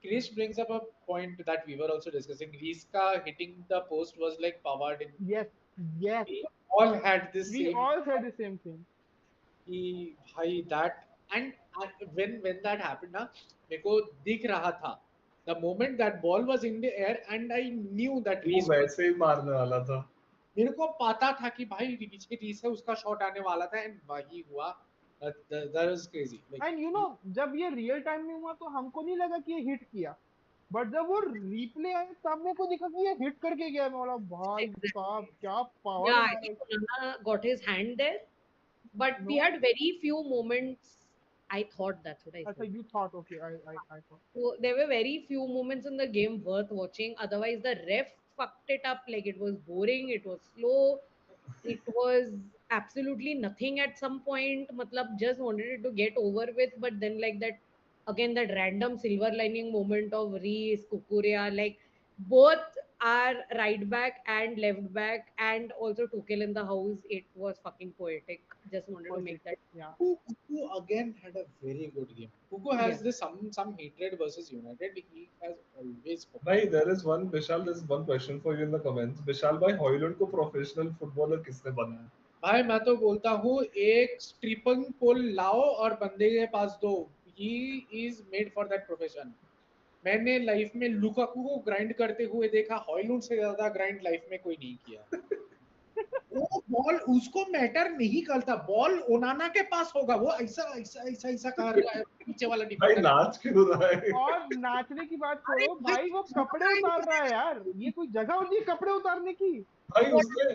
Chris brings up a point that we were also discussing. Riska hitting the post was like Pavard in. Yes. We all had this We same. all said the same thing. भाई that and when that happened ना, मेरे को दिख रहा था The moment that ball was in the air, and I knew that वो Reese, वैसे ही मारने वाला था. मेरे को पता था कि भाई पीछे रीस है, उसका शॉट आने वाला था, एंड वही हुआ. That was crazy. Like, and जब ये रियल टाइम में हुआ तो हमको नहीं लगा कि ये हिट किया, बट जब वो रिप्ले आया तब मेरे को दिखा कि ये हिट करके गया. मैं बोला भाई साहब Exactly. क्या पावर Yeah, है I यार. think Onana got his hand there, but we no, had very few moments. I thought that's what I अच्छा said. You thought, okay I thought. So there were very few moments in the game worth watching. Otherwise, the ref fucked it up. Like it was boring, it was slow, it was absolutely nothing at some point. Matlab just wanted it to get over with. But then like that again, that random silver lining moment of Reese, Kukurea, like both are right back and left back, and also Tuchel in the house. It was fucking poetic. Just wanted to make that. या Kuku again had a very good game. Kuku Yeah. has this some hatred versus United. He has always भाई, performed. there is one Bishal, there is one question for you in the comments. Bishal भाई, Højlund को professional footballer किसने बनाया? भाई मैं तो बोलता हूँ एक स्ट्रिपिंग पोल लाओ और बंदे के पास दो. He is made for that profession. मैंने लाइफ में लुकाकू को ग्राइंड करते हुए देखा, हॉयलैंड से ज्यादा ग्राइंड लाइफ में कोई नहीं किया. वो बॉल उसको मैटर नहीं करता, बॉल ओनाना के पास होगा, वो ऐसा ऐसा ऐसा ऐसा कर रहा है पीछे वाला भाई डिफेंडर. नाच क्यों रहा है? और नाचने की बात अरे छोड़ो भाई भाई, वो कपड़े उतार रहा है यार. ये कोई जगह होती है कपड़े उतारने की? भाई उसने,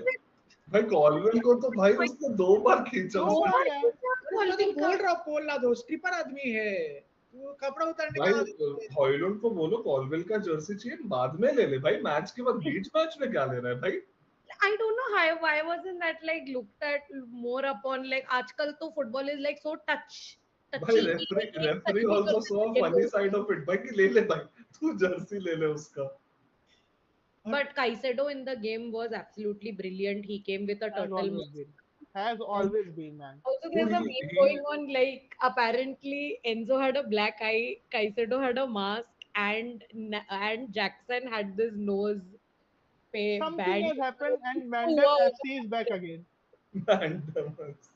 भाई कॉलवेल को तो भाई उसने 2 बार खींचा दो उसने. बार यार. मैं तो बोल रहा हूँ पोल ला दो, स्ट्रिपर आदमी है वो, कपड़ा उतारने भाई का. हॉयलैंड को बोलो कॉलवेल का जर्सी चाहिए, बाद में ले ले भाई, मैच के बाद बीच मैच में क्या ले रहा है भाई? I don't know how why wasn't that like looked at more upon like आजकल तो football is like so भाई touchy कि रेफरी like एक रेफरी touch भी कर आल्सो सॉ सकते हैं फनी लोग. साइड ऑफ इट भाई, कि ले ले भाई, तू जर्सी ले ले उसका. But Caicedo in the game was absolutely brilliant. He came with a Has turtle always mask. been. Has always been, man. Also, Dude, there's a meme going on like apparently Enzo had a black eye, Caicedo had a mask, and Jackson had this nose Something band. has happened and Mandem Wow. FC is back again. Randomness.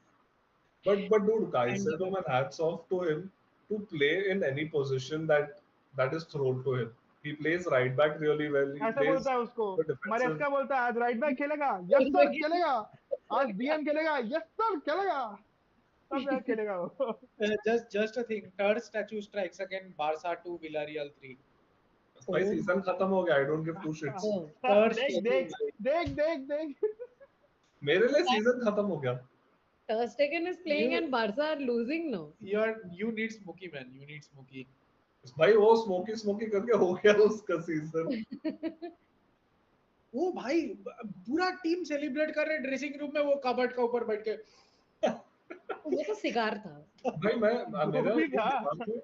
But dude, Random. Caicedo, man, hats off to him to play in any position that is thrown to him. He plays right back really well. He ऐसा plays बोलता है उसको. the defensive. मरेस्का बोलता है आज right back खेलेगा, yes sir खेलेगा. आज डीएम खेलेगा, यस सर खेलेगा. सब यार खेलेगा वो. Just a thing, third statue strikes again, Barca 2 Villarreal 3. भाई सीजन खत्म हो गया. I don't give two shits. Oh. Third देख statue. देख देख देख देख. मेरे लिए सीजन खत्म हो गया. Ter Stegen is playing You- and Barca are losing now. You need Smokey, man. You need Smokey. भाई वो स्मोकी स्मोकी करके हो गया उसका सीजन. वो भाई पूरा टीम सेलिब्रेट कर रहे ड्रेसिंग रूम में, वो कबर्ड का ऊपर बैठ के. वो तो सिगार था. भाई मेरा भी एक था. दिमाग में,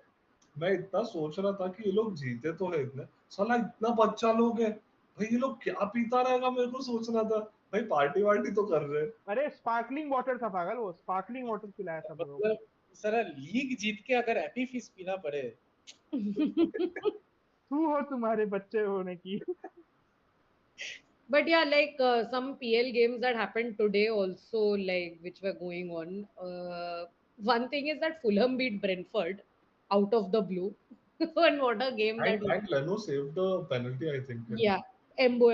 मैं इतना सोच रहा था कि ये लोग जीते तो है इतने, साला इतना बच्चा लोग है भाई, ये लोग क्या पीता रहेगा, मेरे को सोचना था. भाई पार्टी वार्टी तो कर रहे हैं. अरे स्पार्कलिंग वाटर था पागल, वो स्पार्कलिंग वाटर पिलाया सब लोगों को. मतलब सारा लीग जीत के अगर हैप्पी फिश पीना पड़े. तू हो तुम्हारे बच्चे होने की. But yeah, like some PL games that happened today also, like which were going on. One thing is that Fulham beat Brentford out of the blue. And what a game that was. And Leno saved the penalty, I think. Yeah, Embo.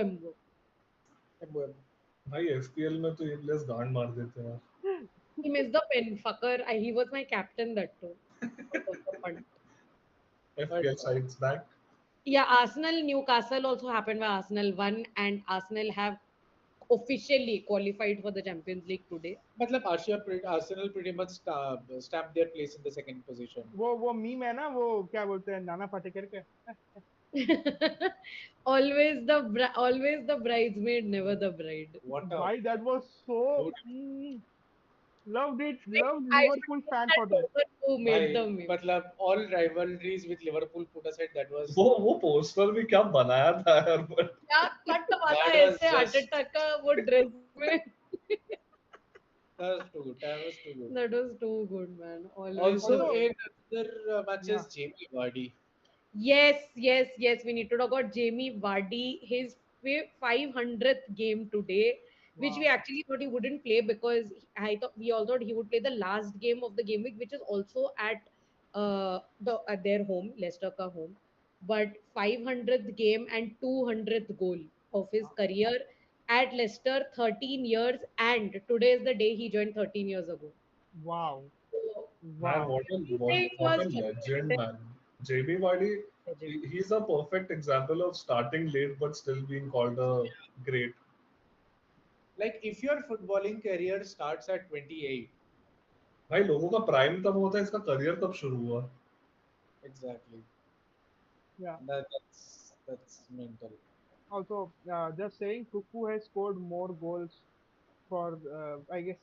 भाई FPL में तो ये players गांड मार देते हैं यार. He missed the pen, fucker. He was my captain that too. Out of the punt. FPL sides back. Yeah, Arsenal Newcastle also happened where Arsenal won, and Arsenal have officially qualified for the Champions League today. मतलब Arsenal pretty much stamped their place in the second position. वो meme है ना, वो क्या बोलते हैं, नाना पाटेकर के. always the bridesmaid, never the bride. What a भाई that was so. Loved it. Loved I Liverpool fan for that. Who made भाई, the meme? मतलब all rivalries with Liverpool put aside, that was वो poster भी क्या बनाया था यार. But क्या कट वाला That was ऐसे हार्ट just- अटैक का वो ड्रेस में. that was too good. That was too good. That was too good, man. Also Also- in other matches, Jamie Vardy. Yes. We need to talk about Jamie Vardy. His 500th game today, which we Wow. actually thought he wouldn't play because we all thought he would play the last game of the game week, which is also at their home, Leicester ka home. but 500th game and 200th goal of his career at Leicester, 13 years, and today is the day he joined 13 years ago. Wow. So, Man, Wow. everything what was a legend, man. JB Vardy, legend. he's a perfect example of starting late but still being called a great. Like if your footballing career starts at 28, भाई लोगों का prime तब होता है, इसका career तब शुरू हुआ. exactly, Yeah. that's mental. Also, just saying, Kuku has scored more goals for I guess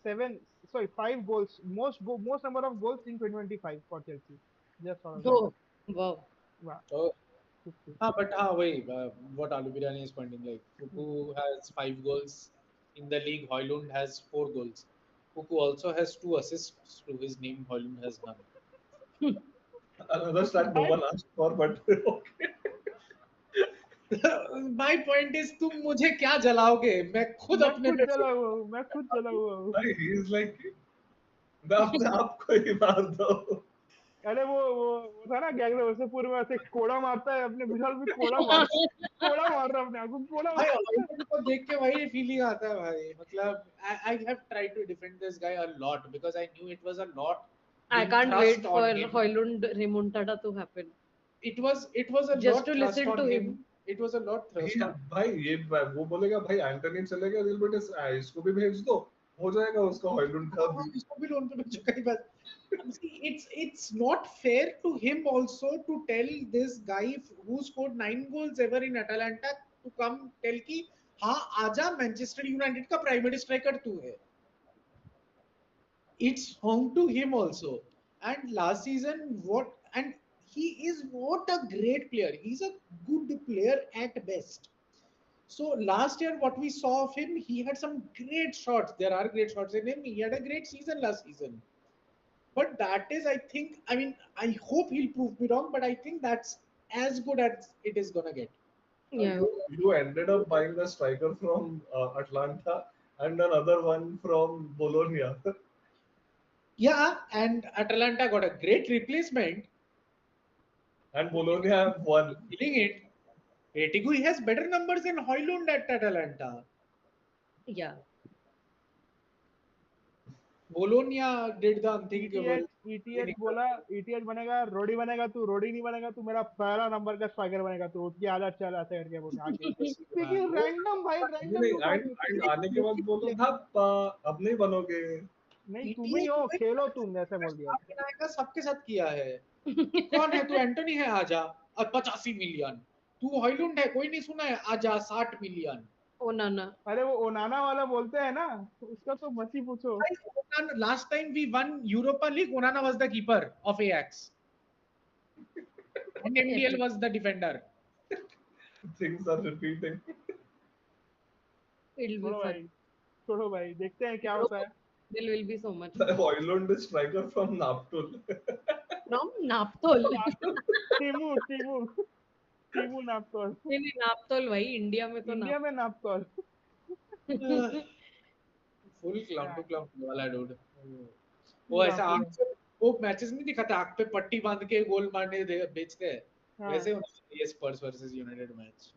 five goals, most number of goals in 2025 for Chelsea. Just sort of that. Oh, wow. Wow. Oh, Kuku. but wait, what Alu Biryani is pointing, like Kuku has 5 goals in the league. Højlund has 4 goals. Kuku also has 2 assists to his name. Højlund has none. Another stat no I, one asked for, but okay. My point is, तुम मुझे क्या जलाओगे? मैं खुद मैं अपने खुद पे जला हुआ हूँ मैं खुद जला हुआ हूँ Like, he's like, मैं अपने आप को ही मार दो. अरे वो था ना गैंग उससे पूरे में ऐसे कोड़ा मारता है अपने विशाल भी कोड़ा मार रहा है अपने आप को कोड़ा भाई मार ऑलरेडी को देख के वही फीलिंग आता है भाई. मतलब I have tried to defend this guy a lot because I knew it was a lot I being can't wait thrust for on him. Højlund remontada to happen. It was a Just lot to thrust listen on to him. him. It was a lot thrust on. भाई ये वो बोलेगा भाई Antony चलेगा real Betis, इसको भी भेज दो, हो जाएगा उसका हॉयलुंड का भी. इसको भी लोन पे भेजो कई बार. See, it's not fair to him also to tell this guy who scored 9 goals ever in Atalanta to come tell कि हाँ आजा मैनचेस्टर यूनाइटेड का प्राइमरी स्ट्राइकर तू है. It's home to him also. And last season, he is what a great player. He's a good player at best. So last year, what we saw of him, he had some great shots. There are great shots in him. He had a great season last season. But that is, I hope he'll prove me wrong, but I think that's as good as it is gonna get. Yeah. You ended up buying a striker from Atlanta and another one from Bologna. Yeah, and Atalanta got a great replacement. And Bologna have won. Killing it. Retigui has better numbers than Højlund at Atalanta. Yeah. Bologna did the unthinkable. ETH बोला ETH बनेगा रोडी नहीं बनेगा तू मेरा पहला number का striker बनेगा तू उठ के आजा चल ऐसे करके बोले आके क्योंकि रैंडम भाई नहीं, आने के बाद बोला था अब नहीं बनोगे. नहीं तुम ही हो खेलो तुम ऐसे बोल दिया. का सबके साथ किया है. कौन है तू? एंटोनी है, आजा. और 85 मिलियन. तू हॉयलुंड है, कोई नहीं सुना है, आजा 60 मिलियन. Onana. अरे वो ओनाना वाला बोलते हैं ना उसका तो मत ही पूछो. Last time we won Europa League, Onana was the keeper of Ajax. And MDL was the defender. Things are repeating. It'll be fun. छोड़ो भाई देखते हैं क्या होता है. There will be so much. Højlund is striker from Naptul. From Naptol. टीमू नापतोल. नहीं नापतोल भाई India में तो इंडिया में नापतोल. फुल क्लाउन टू क्लाउन वाला डूड. वो ऐसा आंख से वो मैचेस नहीं दिखाता, आंख पे पट्टी बांध के गोल मारने बेचते हैं वैसे होना चाहिए स्पर्स वर्सेस यूनाइटेड मैच.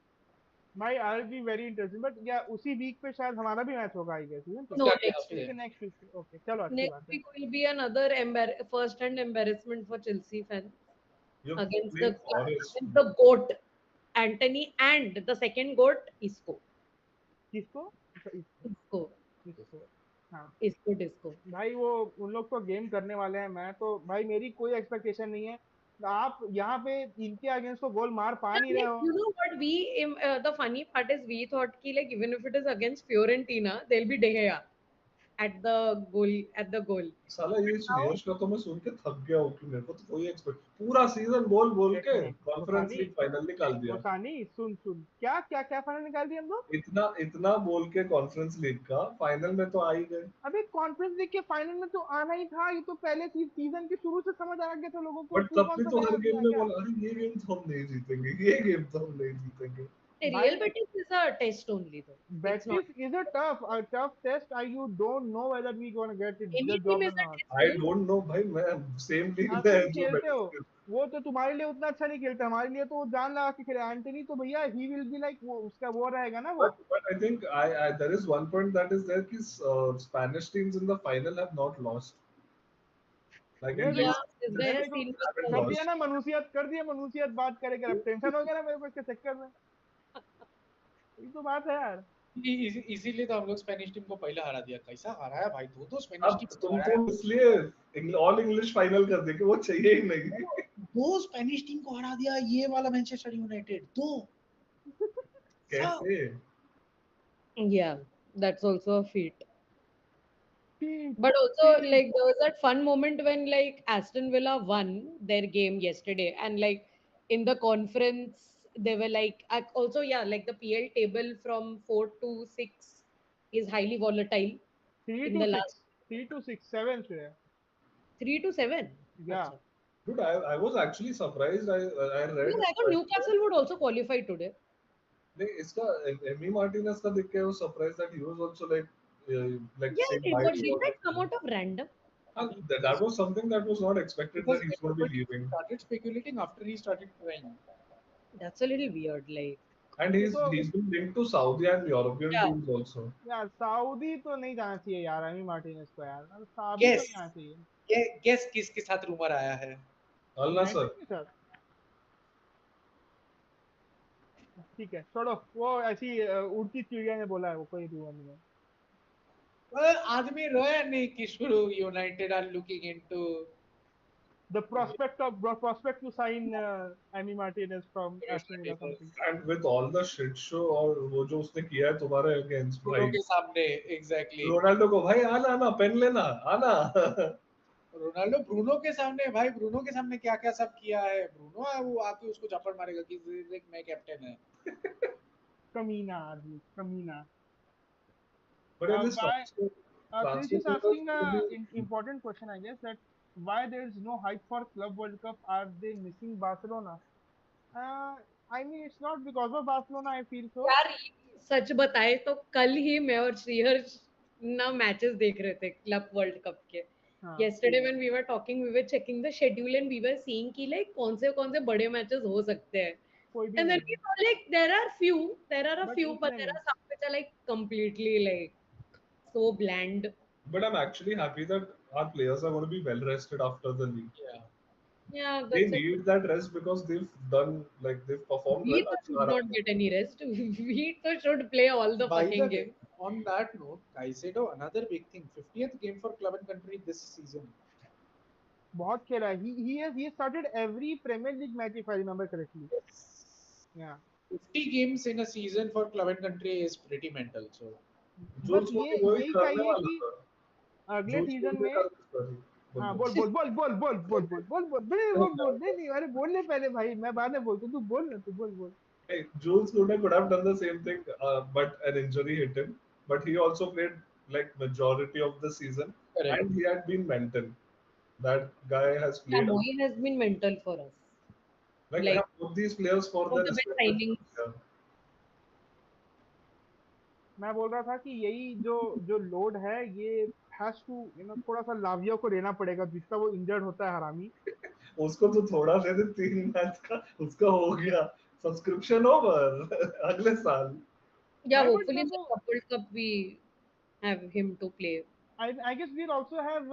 भाई I will be very interesting but या उसी वीक पे शायद हमारा भी मैच होगा I guess. No, next week. Okay चलो अच्छी next बात है. week will be another first hand embarrassment for Chelsea fans against the goat Anthony and the second goat Isco. किसको? हाँ Disco. भाई वो उन लोग तो गेम करने वाले हैं. मैं तो भाई मेरी कोई एक्सपेक्टेशन नहीं है. आप यहाँ पे इनके अगेंस्ट तो गोल मार पा नहीं रहे हो. You know what the funny part is we thought कि like even if it is against Fiorentina they'll be De Gea at the goal. साला ये श्रेयस का तो मैं सुन के थक गया हूँ कि मेरे को तो कोई एक्सपेक्ट पूरा सीजन बोल के कॉन्फ्रेंस लीग फाइनल निकाल दिया. ओसानी सुन क्या फाइनल निकाल दिया हम लोग. इतना बोल के कॉन्फ्रेंस लीग का फाइनल में तो आ ही गए. अबे कॉन्फ्रेंस लीग के फाइनल में तो आना ही था. ये तो पहले सीजन के शुरू से समझ आ गया था लोगों को. बट तब भी तो हर गेम में बोला अरे ये गेम तो हम नहीं जीतेंगे, ये गेम तो हम नहीं जीतेंगे. Real Betis is a test only though. It's not. Betis is a tough test. You don't know whether we gonna get it Any the team job is or a not. test, I right? don't know भाई मैं same league में तुम है जो खेलते हो, Betis के वो तो तुम्हारे लिए उतना अच्छा नहीं खेलता, हमारे लिए तो वो जान लगा के खेले। एंटनी तो भैया ही विल बी लाइक, वो उसका वो रहेगा ना वो। but I think I there is one point that is there कि Spanish teams in the final have not lost. Like ये at देखो, Yeah, least this this guy ये has देखो, season seen me haven't कर so. दिया lost. ना मनुष्यत, कर दिया मनुष्यत, बात करेगा, अब टेंशन हो गया ना मेरे को इसके चक्कर में। ये तो बात है यार। इसीलिए तो हम लोग स्पेनिश टीम को पहले हरा दिया। कैसा हराया भाई, दो स्पेनिश अब टीम को तुमको हराया। इसलिए ऑल इंग्लिश फाइनल कर दे कि वो चाहिए ही नहीं। दो स्पेनिश टीम को हरा दिया, ये वाला मैनचेस्टर यूनाइटेड दो। कैसे? Yeah, that's also a feat. ठीक But also, ठीक। like, there was that fun moment when, like, Aston Villa won their game yesterday, and like in the conference, they were like, also, yeah, like the PL table from 4 to 6 is highly volatile three in two the last six 3-6-7 से है। 3 to 7. या Acha. Dude, I was actually surprised. I Because read I thought Newcastle would also qualify today. नहीं इसका Amy Martinez का देख के I was surprised that he was also like Yeah, saying it bye was, to didn't all that of come them. out of random? And that was something that was not expected Because that he's going to be everybody leaving. started speculating after he started playing. That's a little weird. Like, And ये तो he's been linked to Saudi and European yeah, teams also. यार Saudi तो नहीं जाना चाहिए यार, Amy Martinez को यार, साउदी तो गेस नहीं जाना चाहिए। गेस किसके साथ रूमर आया है? Al Nassr. यूनाइटेड के साथ। ठीक है छोड़ो, वो ऐसी उड़ती चिड़िया ने बोला है, वो कोई रूमर नहीं है। आदमी रोया नहीं कि शुरू United are looking into The prospect to sign Emi Martinez from Aston Villa something. And with all the shit show और वो जो उसने किया है तुम्हारे against ब्रूनो भाई के सामने। एग्जैक्टली रोनाल्डो को भाई आना आना पेन लेना आना रोनाल्डो ब्रूनो के सामने, भाई ब्रूनो के सामने क्या क्या सब किया है। ब्रूनो वो आके उसको झपड़ मारेगा कि देख मैं कैप्टन है। कमीना आदमी, कमीना। But in this Why? Krish transfer is window asking will be an important question, I guess, that why there is no hype for Club World Cup? Are they missing Barcelona? I mean, it's not because of Barcelona. I feel so. यार सच बताए तो कल ही मैं और श्रीहर्ष ना matches देख रहे थे क्लब वर्ल्ड कप के। हाँ, Yesterday when we were talking, we were checking the schedule and we were seeing कि like कौन से बड़े मैचेस हो सकते हैं। कोई भी And then नहीं we saw like there are a but few, but उतने there नहीं। are some which are like completely like so bland. But I'm actually happy that our players are going to be well rested after the league. Yeah. Yeah, They that's it. need that rest because they've performed We well. तो should not get any rest. We तो should play all the By the fucking way, game. on that note, Caicedo, another big thing, 50th game for club and country this season. बहुत खेला है। He has started every Premier League match if I remember correctly. Yeah. 50 games in a season for club and country is pretty mental. So बस joules को ये भी वही यही करने चाहिए वाला कि था अगले जूल्स को सीजन भी में। कर सॉरी हाँ बोल बोल बोल बोल बोल बोल बोल बोल बोल बोल नहीं नहीं, अरे बोलने पहले भाई, मैं बाद में बोलता हूँ, तू बोल ना, तू बोल बोल। hey, Jules Kounde could have done the same thing but an injury hit him but he also played like majority of the season correct. and he had been mental that guy has Yeah, played Moeen has been mental for us. like Like have both these players for one of their the best respective signings. yeah. मैं बोल रहा था कि यही जो जो load है, ये हैज टू थोड़ा सा लाविया को लेना पड़ेगा, जितना वो इंजर्ड होता है हरामी। उसको तो थोड़ा दे दे 3 मैच का उसका हो गया सब्सक्रिप्शन ओवर अगले साल Yeah, भाई बट hopefully in the देखो, Cup World Cup we have him to play. I guess we'll also have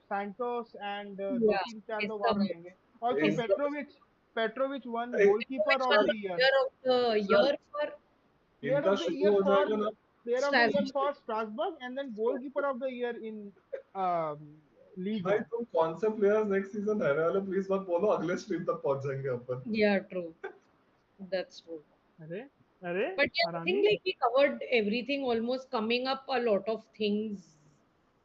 Santos and दो Yeah, तीन चार it's लोग और some रहेंगे। Also is the Petrovic won hey, goalkeeper which of one the was year, player of the इनका year for player इनका of the शुरू year हो for जाएगा ना player of the year Strasbourg? for Strasbourg, and then goalkeeper of the year in League भाई One. तुम कौन से प्लेयर्स नेक्स्ट सीजन रहने वाले प्लीज मत बोलो अगले स्ट्रीम तक पहुंच जाएंगे अपन Yeah, true. That's true. अरे अरे But yeah, I हरामी। think like we covered everything almost, coming up a lot of things.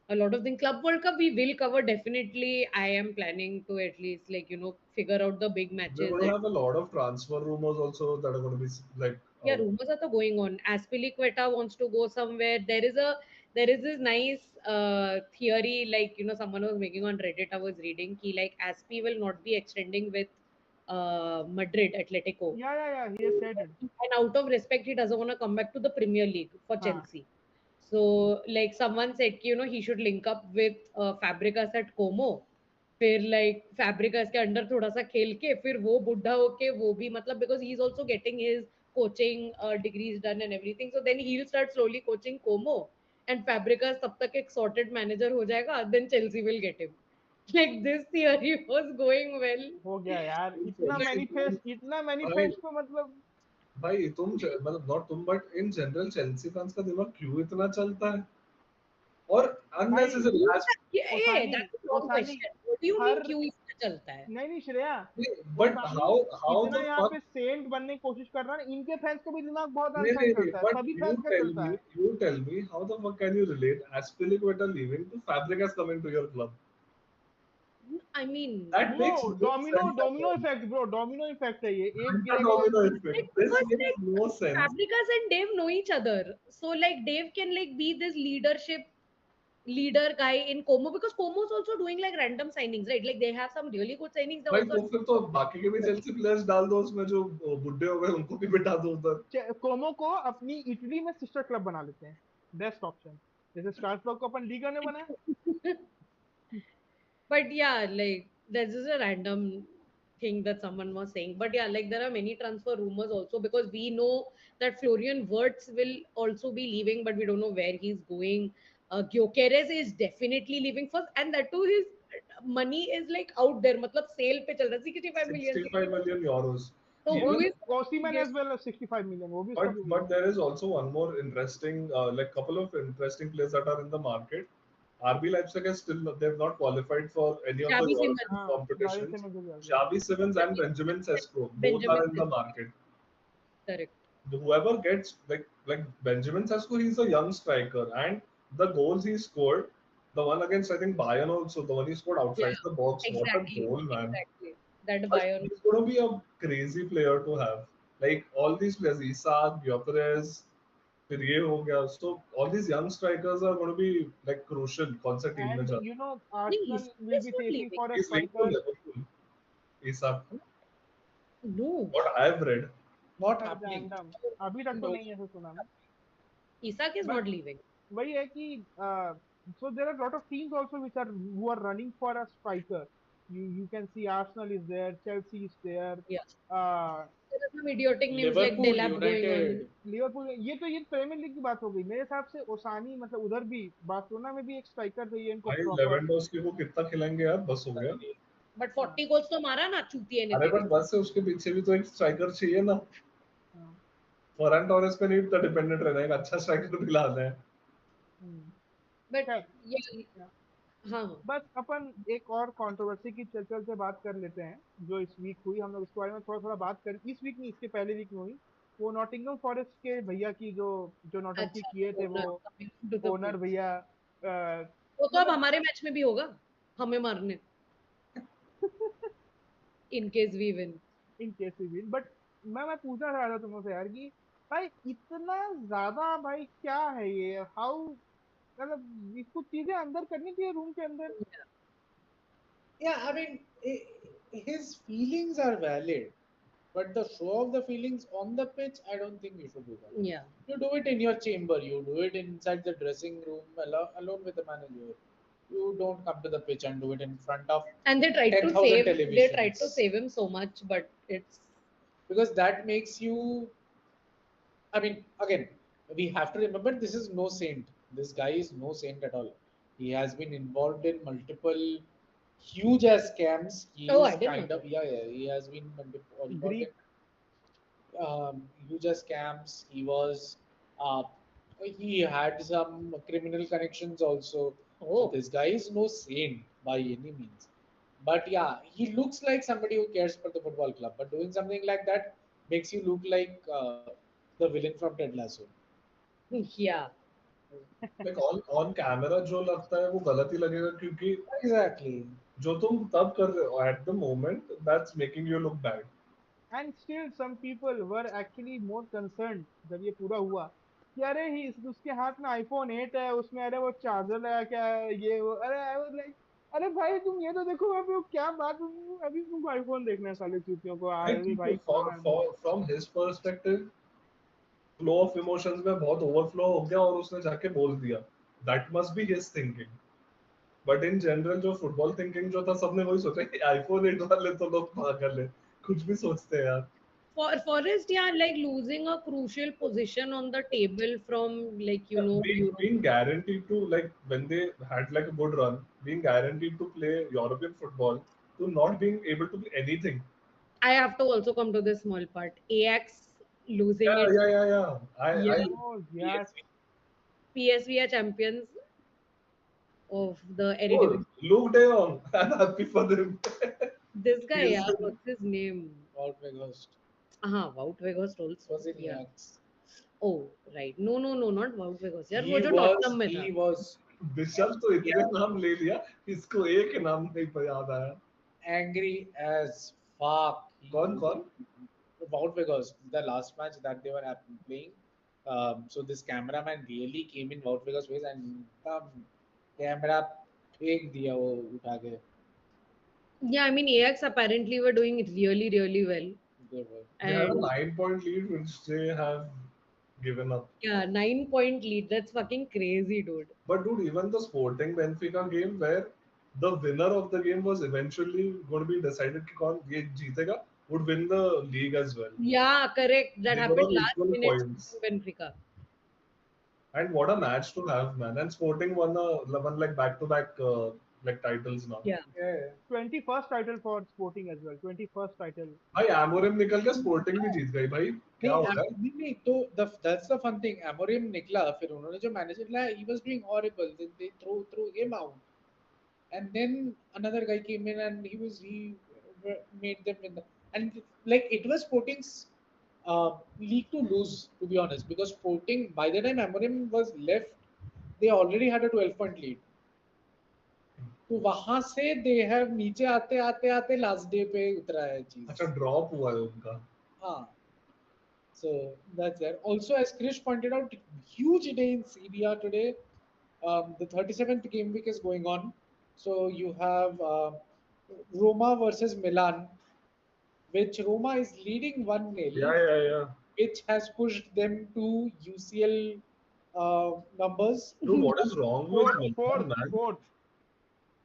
A lot of things. Club World Cup we will cover definitely. I am planning to at least like figure out the big we're matches going to and have a lot of transfer rumors also that are going to be like yeah, out. rumors are going on. Aspilicueta wants to go somewhere. There is this nice theory, like someone was making on Reddit. I was reading ki like Aspi will not be extending with Madrid, Atletico. Yeah. He has said it. And out of respect, he doesn't want to come back to the Premier League for हाँ. Chelsea. So, like someone said, he should link up with Fabregas at Como. फिर like Fabregas के under थोड़ा सा खेल के फिर वो बुढ़ा होके वो भी मतलब because he is also getting his coaching degrees done and everything, so then he'll start slowly coaching Como and Fabregas तब तक एक sorted manager हो जाएगा, then Chelsea will get him. Like this theory was going well. हो गया यार, इतना भाई मैनिफेस्ट तो मतलब भाई तुम मतलब नॉट तुम but in general Chelsea fans का दिमाग क्यों इतना चलता है और भाई unnecessary Yeah, that's a wrong ओसानी question. What do you mean हर क्यों इसका चलता है? नहीं श्रेया, बट ओसानी हाउ इतना द यहाँ पे फक सेंट बनने की कोशिश कर रहा है, इनके फैंस को भी दिमाग बहुत नहीं अनसाइन नहीं नहीं चलता है, बट सभी फैंस का चलता है. you tell me how the fuck can you relate Aspilicueta leaving to Fabregas coming to your club? I mean, That वो makes no sense at domino all. Effect bro, domino effect है ये, एक The गिरेगा domino तो effect. This because makes like no sense. Fabregas and Dave know each other, so like Dave can like be this leader guy in Como because Como is also doing like random signings, right? Like they have some really good signings. They भाई also तो फिर तो बाकी के भी Chelsea players डाल दो उसमें जो बुड्ढे हो गए उनको भी बिठा दो उधर. कोमो को अपनी इटली में सिस्टर क्लब बना लेते हैं, बेस्ट ऑप्शन. जैसे स्ट्रासबर्ग को अपन लीगा में बनाया. but yeah, like this is a random thing that someone was saying. But yeah, like there are many transfer rumors also because we know that Florian Wirtz will also be leaving, but we don't know where he's going. Gyökeres is definitely leaving first, and that too his money is like out there. मतलब sale पे चल रहा है 65 million. 65 million euros. So who Even is Osimhen as well 65 million, वो भी उसका but there is also one more interesting like couple of interesting players that are in the market. RB Leipzig is still they've not qualified for any of the Xavi European Simons. हाँ, competitions. Xavi Simons Xavi Simons and Benjamin Sesko both are Benjamin in the Sesko. market. Correct. Whoever gets like Benjamin Sesko, he's a young striker, and the goals he scored, the one against I think Bayern also, the one he scored outside Yeah, the box, what a exactly. goal, man! Exactly. That But Bayern. he's going to be a crazy player to have. Like all these players, Isak, Gyökeres, फिर ये हो गया. So all these young strikers are going to be like crucial. कौन सा team में and जा? You know No, Arsenal will he's be not chasing leaving. For a He's linked to striker. Liverpool. Isak. No. What I've read. Not happening. Random अभी तक तो No. नहीं ऐसा सुना मैं. Isak is but not leaving. वही है कि so there are a lot of teams also which are who are running for a striker. You can see Arsenal is there, Chelsea is there, Yeah. uh, There are some idiotic names like Liverpool, Delap going on. United. Liverpool. ये premiere league की बात हो गई मेरे हिसाब से. ओसानी मतलब उधर भी बार्सिलोना में भी एक स्ट्राइकर चाहिए इनको भाई प्रॉपर. लेवेंडोस्की को कितना खिलाएंगे यार, बस हो गया. But 40 goals तो मारा ना चूतिए ने अरे तेरे. बट बस से उसके पीछे भी तो एक स्ट्राइकर चाहिए ना. फॉरन टोरेस पे नहीं इतना डिपेंडेंट रहना, एक अच्छा स्ट्राइकर भी लाना है. But खैर, yeah, हाँ. बस अपन एक और कंट्रोवर्सी की चलते बात कर लेते हैं जो इस वीक हुई. हम लोग इसके बारे में थोड़ा बात कर, इस वीक नहीं इसके पहले वीक में हुई. वो नॉटिंघम फॉरेस्ट के भैया की जो नौटंकी अच्छा, किए थे वो ओनर भैया. वो तो अब हमारे मैच में भी होगा हमें मारने. In case we win. In case we win. But मैं पूछना चाह रहा था तुमसे यार कि भाई इतना ज्यादा भाई क्या है ये, हाउ मतलब कुछ चीजें अंदर करनी चाहिए रूम के अंदर. Yeah, I mean, his feelings are valid, but the show of the feelings on the pitch, I don't think you should do that. Yeah. You do it in your chamber. You do it inside the dressing room alone with the manager. You don't come to the pitch and do it in front of And they tried to 10,000 save. They televisions. tried to save him so much, but it's. Because that makes you. I mean, again, we have to remember this is no saint. This guy is no saint at all. He has been involved in multiple huge as scams. He Oh, is I didn't kind know of yeah. He has been involved Greek. in huge as scams. He was he had some criminal connections also. So Oh. this guy is no saint by any means. But yeah, he looks like somebody who cares for the football club. But doing something like that makes you look like the villain from Ted Lasso. Yeah. Like on camera जो लगता है वो गलत ही लगेगा क्योंकि Exactly. जो तुम तब कर रहे हो at the moment that's making you look bad. And still some people were actually more concerned जब ये पूरा हुआ कि अरे ही उसके हाथ में आईफोन 8 है, उसमें अरे वो चार्जर लगा क्या है ये वो. अरे आई वाज लाइक अरे भाई तुम ये तो देखो, अभी वो क्या बात, अभी तुमको आईफोन देखना है साले चूतियों को, अरे भाई कहाँ है? From his perspective flow of emotions में बहुत ओवरफ्लो हो गया और उसने जाके बोल दिया, that must be his thinking. But in general जो फुटबॉल थिंकिंग जो था, सबने वही सोचा कि आईफोन 8 वाले तो लोग पागल है, कुछ भी सोचते हैं यार। For Forest, yeah, like losing a crucial position on the table from like Europe. Being guaranteed to, like, when they had like a good run, being guaranteed to play European football, to not being able to play anything. I have to also come to this small part. AX losing it. Yeah. I Yeah, Oh yes. PSV are champions of the oh, Eredivisie. Luke De Jong, I'm happy for them. This guy, He's yeah, what's his name? Wout Weghorst Wout Weghorst also. was in Yeah. Ajax. Oh, right. No, not Wout Weghorst. यार वो He जो was Tottenham में था. he was Bishal तो इतने नाम ले लिया, इसको एक नाम नहीं याद आया। angry as fuck. कौन? Wout Weghorst, the last match that they were playing. So this cameraman really came in Wout Weghorst's face and camera फेंक दिया वो उठा के। Yeah, I mean AX apparently were doing really, really well. Good work. They had a And 9-point lead, which they have given up. yeah, 9-point lead. That's fucking crazy, dude. But dude, even the Sporting Benfica game where the winner of the game was eventually going to be decided कि कौन ये जीतेगा, would win the league as well. Yeah, correct. That They were happened on last equal minute points. in Benfica. And what a match to have, man! And Sporting won like back-to-back like titles now. Yeah. Yeah. 21st title for Sporting as well. 21st title. भाई Amorim निकल के Sporting भी जीत गई भाई, क्या हो रहा है? नहीं तो that's the fun thing. Amorim निकला, फिर उन्होंने जो मैनेजर लाया, he was doing horrible. Then they throw him out, and then another guy came in and he made them win. And like it was Sporting's league to lose, to be honest, because Sporting by the time Amorim was left, they already had a 12-point lead. तो वहां से they have नीचे आते आते आते last day पे उतरा है चीज। अच्छा ड्रॉप हुआ है उनका। हाँ, so that's there. Also, as Krish pointed out, huge day in CBR today. The 37th game week is going on. So you have Roma versus Milan, which Roma is leading 1-0. Yeah. Which has pushed them to UCL numbers. Dude, what is wrong with Milan, man? Fourth.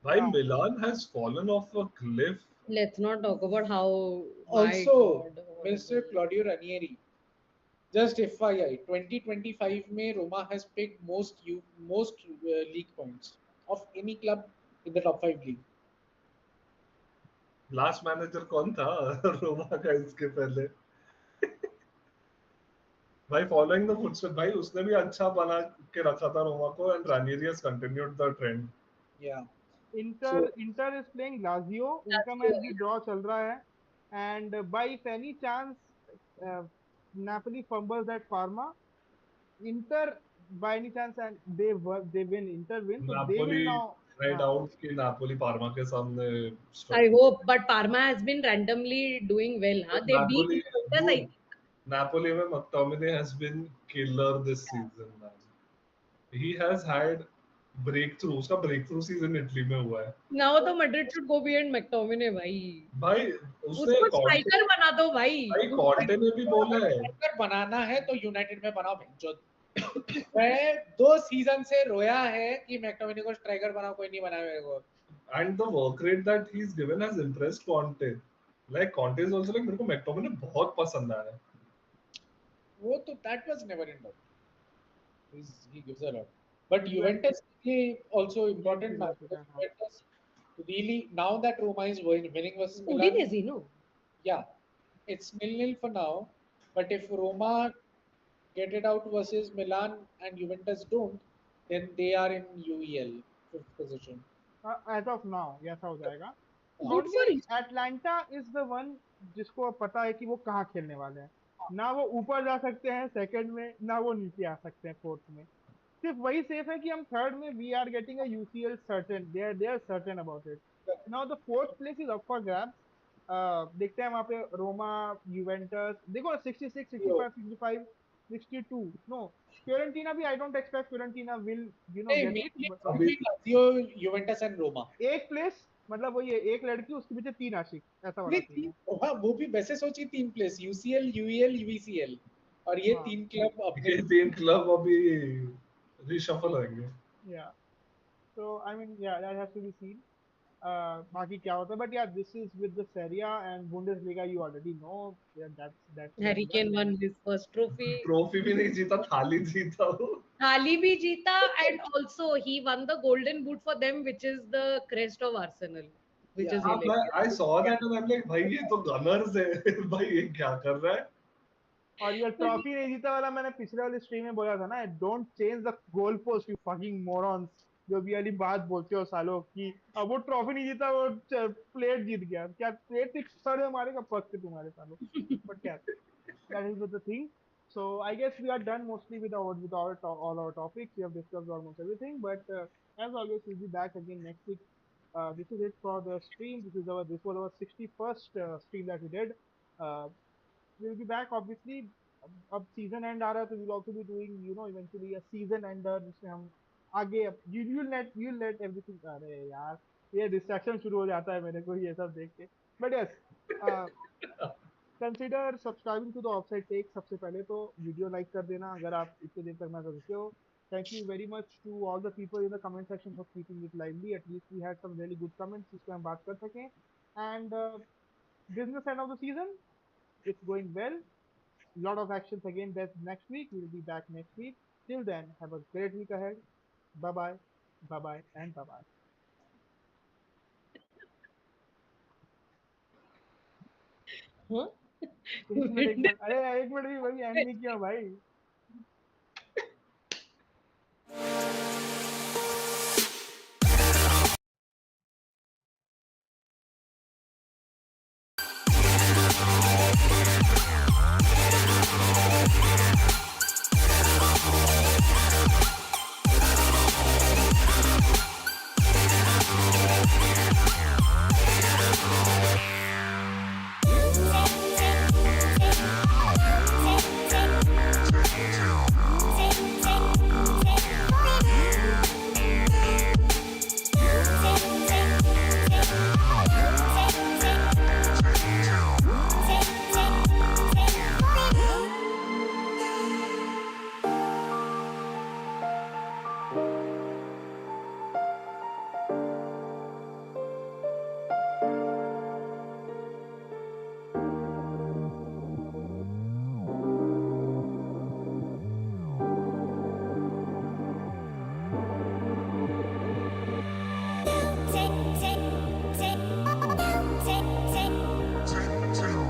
Why Yeah. Milan has fallen off a cliff? Let's not talk about how. Also, my God, Mr. Claudio Ranieri. Just FYI, 2025 में Roma has picked most league points of any club in the top 5 league. Last manager कौन था रोमा का इसके पहले? भाई following the footsteps, भाई उसने भी अच्छा बना के रखा था रोमा को, and रानिeri has continued the trend. Yeah. Inter is playing Lazio. उनका मैच भी ड्रॉ चल रहा है. And by any chance Napoli fumbles at Parma, Inter by any chance and they win. Inter win. So they will now right out कि Napoli pharma के सामने I hope, but Parma has been randomly doing well. Huh? They beat Juventus, I think. Napoli में McTominay has been killer this season, man. He has had breakthrough. उसका breakthrough season Italy में हुआ है. Now the Madrid should go behind McTominay, भाई. भाई उसने उसको striker बना दो भाई. भाई कॉन्टे ने भी बोला है. अगर बनाना है तो यूनाइटेड में बनाओ भेंचोद. मैं 2 सीजन से रोया है कि मैक्टोमिनी को स्ट्राइकर बनाओ, कोई नहीं बनाया मेरे को. And the work rate that he's given has impressed Conte. Like Conte is also like मेरे को McTominay बहुत पसंद आया है. वो तो that was never in doubt. He gives a lot. But Juventus also important match. Juventus really, now that Roma is winning versus Milan. Udinese, no? Yeah, it's 0-0 for now. But if Roma get it out versus Milan and Juventus don't, then they are in UEL 5th position. As of now, ऐसा हो जाएगा. Good for Only Atlanta is the one जिसको पता है कि वो कहाँ खेलने वाले हैं. ना वो ऊपर जा सकते हैं सेकंड में, ना वो नीचे आ सकते हैं फोर्थ में. सिर्फ वही सेफ है कि हम थर्ड में we are getting a UCL certain. They are certain about it. Now the fourth place is up for grabs. देखते हैं वहाँ पे रोमा, यूवेंटस. देखो 66, 65, 65 62. No, Fiorentina भी I don't expect Fiorentina will Hey, get it. mainly But अभी between Lazio, Juventus and Roma. एक place मतलब वही है, एक लड़की उसके पीछे 3 आशिक, ऐसा वाला नहीं सीन है. हाँ वो भी वैसे सोची 3 प्लेस यूसीएल यूईएल यूवीसीएल और ये हाँ. 3 क्लब अपने ये 3 क्लब अभी रिशफल होंगे. Yeah. So I mean, yeah, that has to be seen. बाकी क्या होता है, but yeah, this is with the Serie A and Bundesliga. You already know, yeah, that's Harry done. Kane won his first trophy. Trophy भी नहीं जीता, थाली जीता वो. Thali bhi jeeta, and also he won the Golden Boot for them, which is the crest of Arsenal, which is Yeah. हाँ, I hilarious. saw that and I'm like, भाई ये तो गनर्स है. भाई ये क्या कर रहा है? और ये ट्रॉफी नहीं जीता वाला मैंने पिछले वाले स्ट्रीम में बोला था ना, don't change the goal post you fucking morons. जो भी वाली बात बोलते हो सालों की, अब वो ट्रॉफी नहीं जीता, वो प्लेट जीत गया. क्या प्लेट से सर में मारेगा पक के तुम्हारे सालों. बट क्या, that is the thing. So I guess we are done mostly with all our topics. We have discussed almost everything. But as always, we'll be back again next week. This is it for the stream. This was our 61st stream that we did. Uh, we'll be back obviously. अब season end आ रहा है तो we'll also be doing eventually a season ender जिसमें हम आगे you'll let everything. अरे यार ये distraction शुरू हो जाता है मेरे को ये सब देख के. But yes, uh, consider subscribing to the Offside Tech. सबसे पहले तो वीडियो लाइक कर देना अगर आप इतने देर तक मैं रुके हो. Thank you very much to all the people in the comment section for keeping it lively. At least we had some really good comments जिस पे हम बात कर सकें. And business end of the season, it's going well. Lot of actions again that next week. We'll be back next week. Till then, have a great week ahead. Bye bye, bye bye, and bye bye. Huh? एक minute, अरे एक minute भी वही and नहीं किया भाई.